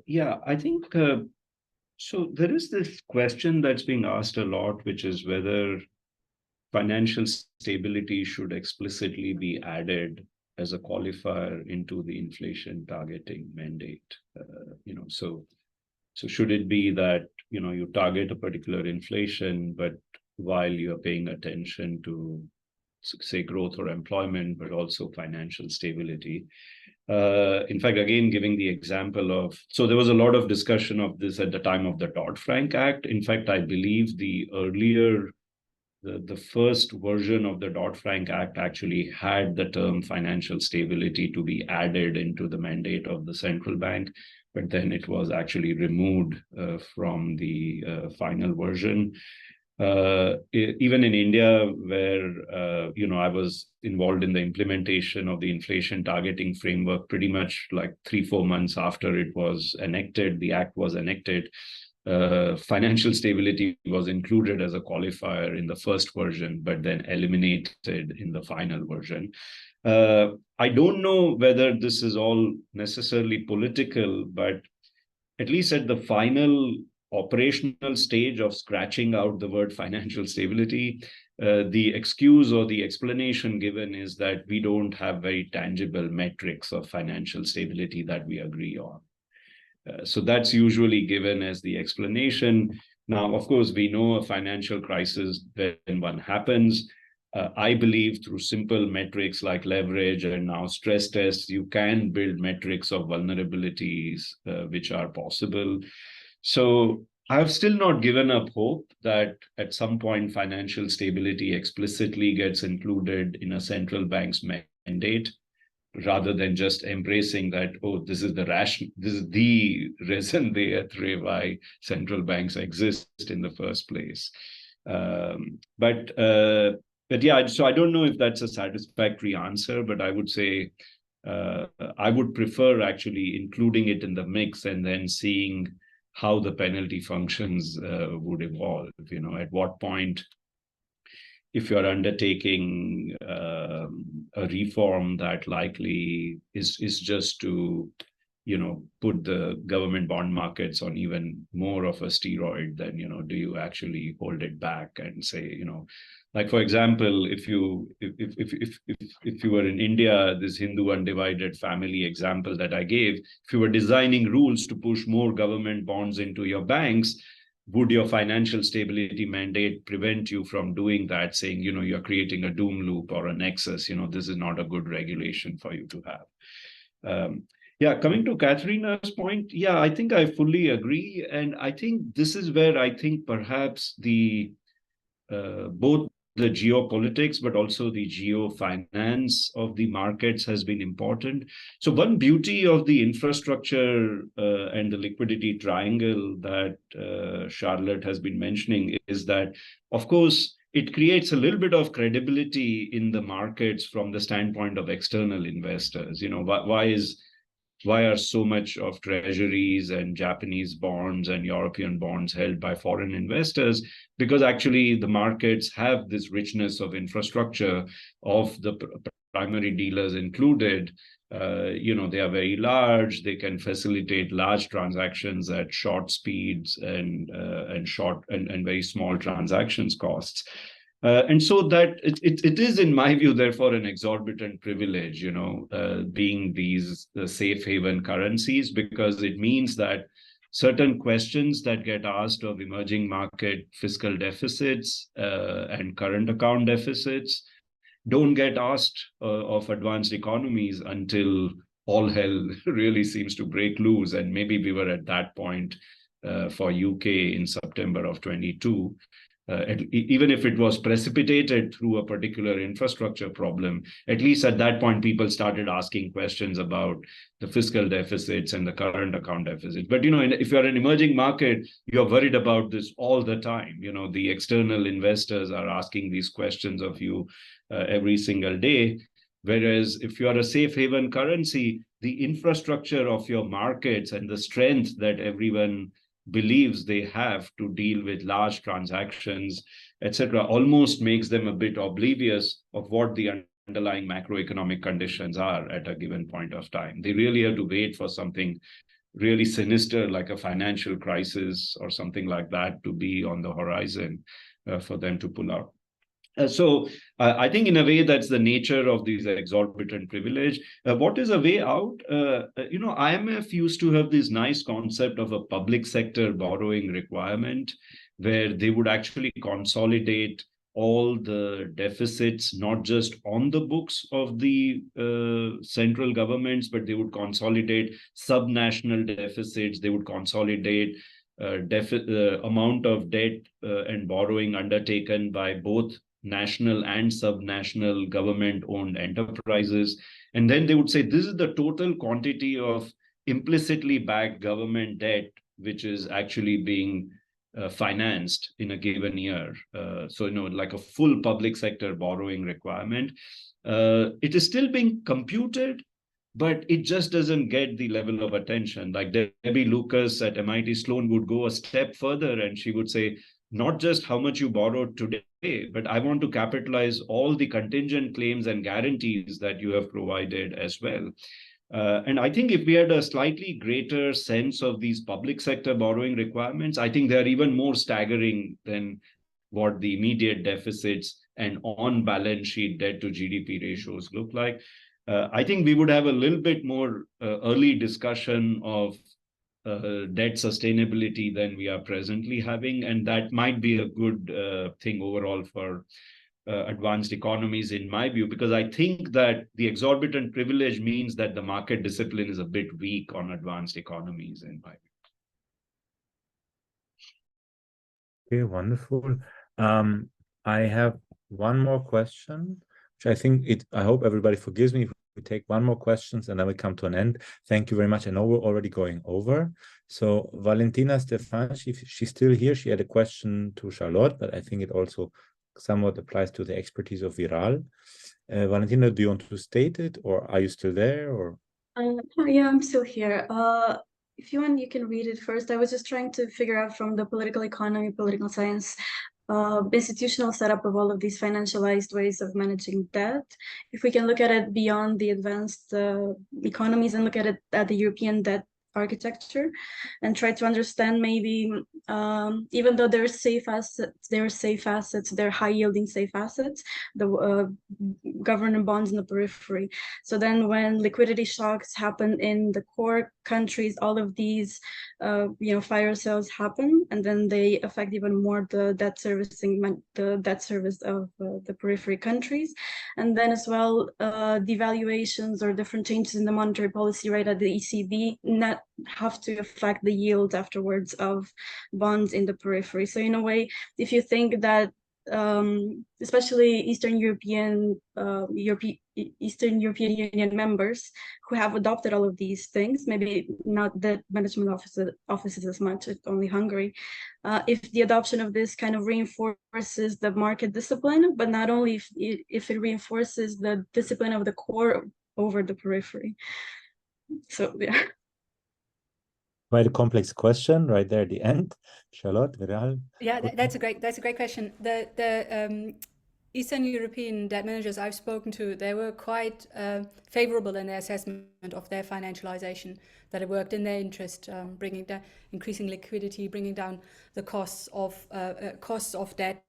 Yeah, I think so. There is this question that's being asked a lot, which is whether financial stability should explicitly be added as a qualifier into the inflation targeting mandate. So should it be that you target a particular inflation, but while you're paying attention to, say, growth or employment, but also financial stability? In fact, again, giving the example of, so there was a lot of discussion of this at the time of the Dodd-Frank Act. In fact, I believe the first version of the Dodd-Frank Act actually had the term financial stability to be added into the mandate of the central bank, but then it was actually removed from the final version. Even in India, where I was involved in the implementation of the inflation targeting framework, pretty much like 3-4 months after it was enacted, the act was enacted, financial stability was included as a qualifier in the first version, but then eliminated in the final version. I don't know whether this is all necessarily political, but at least at the final operational stage of scratching out the word financial stability, the excuse or the explanation given is that we don't have very tangible metrics of financial stability that we agree on. So that's usually given as the explanation. Now, of course, we know a financial crisis when one happens. I believe through simple metrics like leverage and now stress tests, you can build metrics of vulnerabilities which are possible. So I've still not given up hope that at some point financial stability explicitly gets included in a central bank's mandate, rather than just embracing that, oh, this is the raison d'etre why central banks exist in the first place. But yeah, so I don't know if that's a satisfactory answer, but I would say I would prefer actually including it in the mix and then seeing how the penalty functions would evolve. At what point, if you're undertaking a reform that likely is just to, put the government bond markets on even more of a steroid, then, do you actually hold it back and say, like, for example, if you were in India, this Hindu undivided family example that I gave, if you were designing rules to push more government bonds into your banks, would your financial stability mandate prevent you from doing that, saying, you're creating a doom loop or a nexus, this is not a good regulation for you to have. Yeah, coming to Katharina's point, yeah, I think I fully agree. And I think this is where I think perhaps both the geopolitics, but also the geofinance of the markets has been important. So one beauty of the infrastructure and the liquidity triangle that Charlotte has been mentioning is that, of course, it creates a little bit of credibility in the markets from the standpoint of external investors. Why are so much of treasuries and Japanese bonds and European bonds held by foreign investors? Because actually the markets have this richness of infrastructure of the primary dealers included. They are very large. They can facilitate large transactions at short speeds and very small transactions costs. And so that it is, in my view, therefore, an exorbitant privilege, being these safe haven currencies, because it means that certain questions that get asked of emerging market fiscal deficits and current account deficits don't get asked of advanced economies until all hell really seems to break loose. And maybe we were at that point for UK in September of 22. even if it was precipitated through a particular infrastructure problem, at least at that point, people started asking questions about the fiscal deficits and the current account deficits. But, if you're an emerging market, you're worried about this all the time. The external investors are asking these questions of you every single day. Whereas if you are a safe haven currency, the infrastructure of your markets and the strength that everyone believes they have to deal with large transactions, etc., almost makes them a bit oblivious of what the underlying macroeconomic conditions are at a given point of time. They really have to wait for something really sinister like a financial crisis or something like that to be on the horizon for them to pull out. So I think in a way that's the nature of these exorbitant privilege. What is a way out? IMF used to have this nice concept of a public sector borrowing requirement where they would actually consolidate all the deficits, not just on the books of the central governments, but they would consolidate subnational deficits. They would consolidate amount of debt and borrowing undertaken by both national and subnational government-owned enterprises. And then they would say, this is the total quantity of implicitly backed government debt, which is actually being financed in a given year. So, like a full public sector borrowing requirement. It is still being computed, but it just doesn't get the level of attention. Like Debbie Lucas at MIT Sloan would go a step further and she would say, not just how much you borrowed today, but I want to capitalize all the contingent claims and guarantees that you have provided as well. And I think if we had a slightly greater sense of these public sector borrowing requirements, I think they're even more staggering than what the immediate deficits and on-balance sheet debt to GDP ratios look like. I think we would have a little bit more early discussion of debt sustainability than we are presently having, and that might be a good thing overall for advanced economies, in my view, because I think that the exorbitant privilege means that the market discipline is a bit weak on advanced economies, in my Okay, view. wonderful. I have one more question, which I hope everybody forgives me if we take one more questions and then we come to an end. Thank you very much. I know we're already going over. So Valentina Stefan, she's still here. She had a question to Charlotte, but I think it also somewhat applies to the expertise of Viral. Valentina, do you want to state it, or are you still there? Or yeah, I'm still here. If you want, you can read it first. I was just trying to figure out from the political economy, political science, institutional setup of all of these financialized ways of managing debt. If we can look at it beyond the advanced economies and look at it at the European debt architecture and try to understand maybe even though they're safe assets, they're high yielding safe assets, the government bonds in the periphery. So then when liquidity shocks happen in the core countries, all of these fire sales happen, and then they affect even more the debt servicing, the debt service of the periphery countries. And then as well, devaluations or different changes in the monetary policy rate at the ECB not have to affect the yield afterwards of bonds in the periphery. So in a way, if you think that especially Eastern European Union members who have adopted all of these things, maybe not the management offices as much, it's only Hungary, if the adoption of this kind of reinforces the market discipline, but not only if it reinforces the discipline of the core over the periphery. So yeah. Quite a complex question right there at the end. Charlotte, Viral? Yeah, that's a great question. The Eastern European debt managers I've spoken to, they were quite favorable in their assessment of their financialization, that it worked in their interest, bringing down, increasing liquidity, bringing down the costs of debt.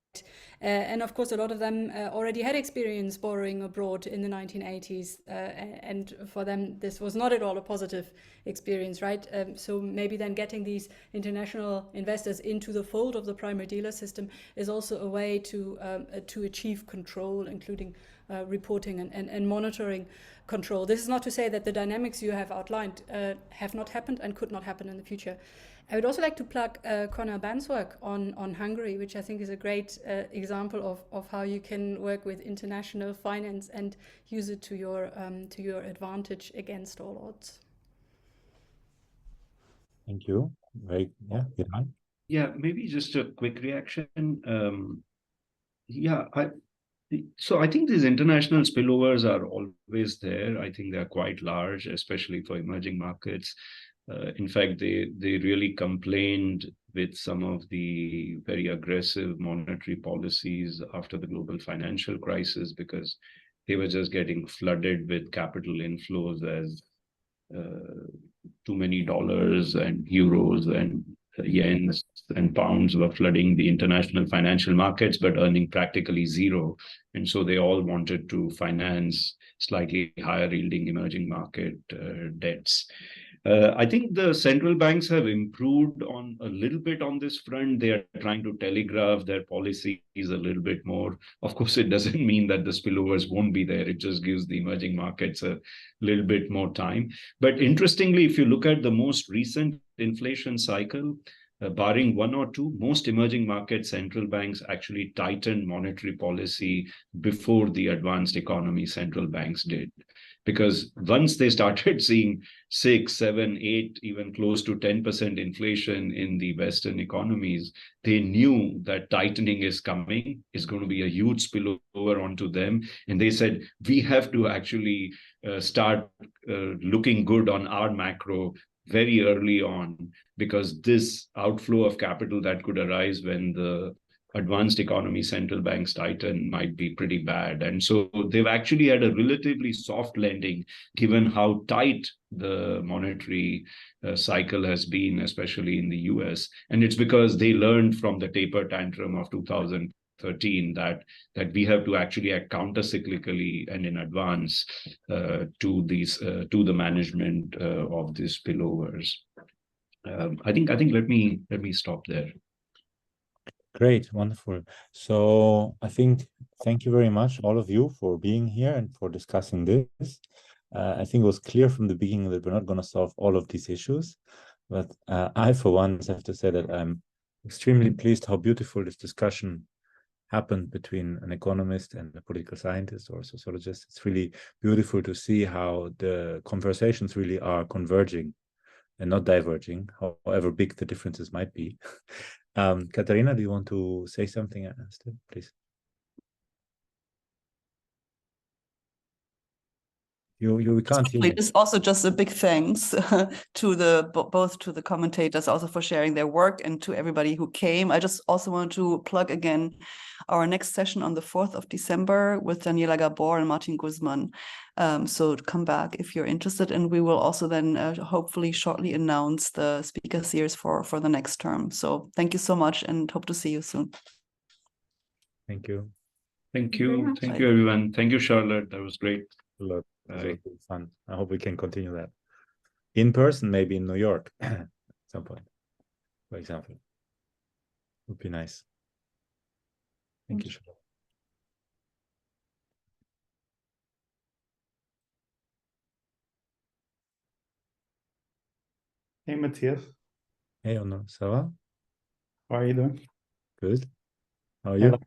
And of course, a lot of them already had experience borrowing abroad in the 1980s, and for them this was not at all a positive experience, right? So maybe then getting these international investors into the fold of the primary dealer system is also a way to achieve control, including reporting and monitoring control. This is not to say that the dynamics you have outlined have not happened and could not happen in the future. I would also like to plug Conor Ban's work on Hungary, which I think is a great example of how you can work with international finance and use it to your advantage against all odds. Thank you. Iran? Yeah, maybe just a quick reaction. So I think these international spillovers are always there. I think they're quite large, especially for emerging markets. In fact, they really complained with some of the very aggressive monetary policies after the global financial crisis, because they were just getting flooded with capital inflows as too many dollars and euros and yens and pounds were flooding the international financial markets, but earning practically zero. And so they all wanted to finance slightly higher yielding emerging market debts. I think the central banks have improved on a little bit on this front. They are trying to telegraph their policies a little bit more. Of course, it doesn't mean that the spillovers won't be there. It just gives the emerging markets a little bit more time. But interestingly, if you look at the most recent inflation cycle, barring one or two, most emerging market central banks actually tightened monetary policy before the advanced economy central banks did. Because once they started seeing 6, 7, 8, even close to 10% inflation in the Western economies, they knew that tightening is coming, is going to be a huge spillover onto them. And they said, we have to actually start looking good on our macro very early on, because this outflow of capital that could arise when the advanced economy central banks tighten might be pretty bad. And so they've actually had a relatively soft landing, given how tight the monetary cycle has been, especially in the US. And it's because they learned from the taper tantrum of 2013 that we have to actually act counter-cyclically and in advance to the management of these spillovers. I think let me stop there. Great, wonderful. So I think thank you very much, all of you, for being here and for discussing this. I think it was clear from the beginning that we're not going to solve all of these issues, but I, for one, have to say that I'm extremely pleased how beautiful this discussion happened between an economist and a political scientist or a sociologist. It's really beautiful to see how the conversations really are converging and not diverging, however big the differences might be. Katharina, do you want to say something still, please? You can't hear me. It's also just a big thanks to both to the commentators also for sharing their work, and to everybody who came. I just also want to plug again our next session on the 4th of December with Daniela Gabor and Martin Guzman. So come back if you're interested, and we will also then hopefully shortly announce the speaker series for the next term. So thank you so much, and hope to see you soon. Thank you. Thank you. Thank you, everyone. Thank you, Charlotte. That was great. A lot. It was fun. I hope we can continue that in person, maybe in New York at some point, for example. Would be nice. Thank you, Charlotte. Hey, Matthias. Hey, Honor. Ça va? How are you doing? Good. How are you?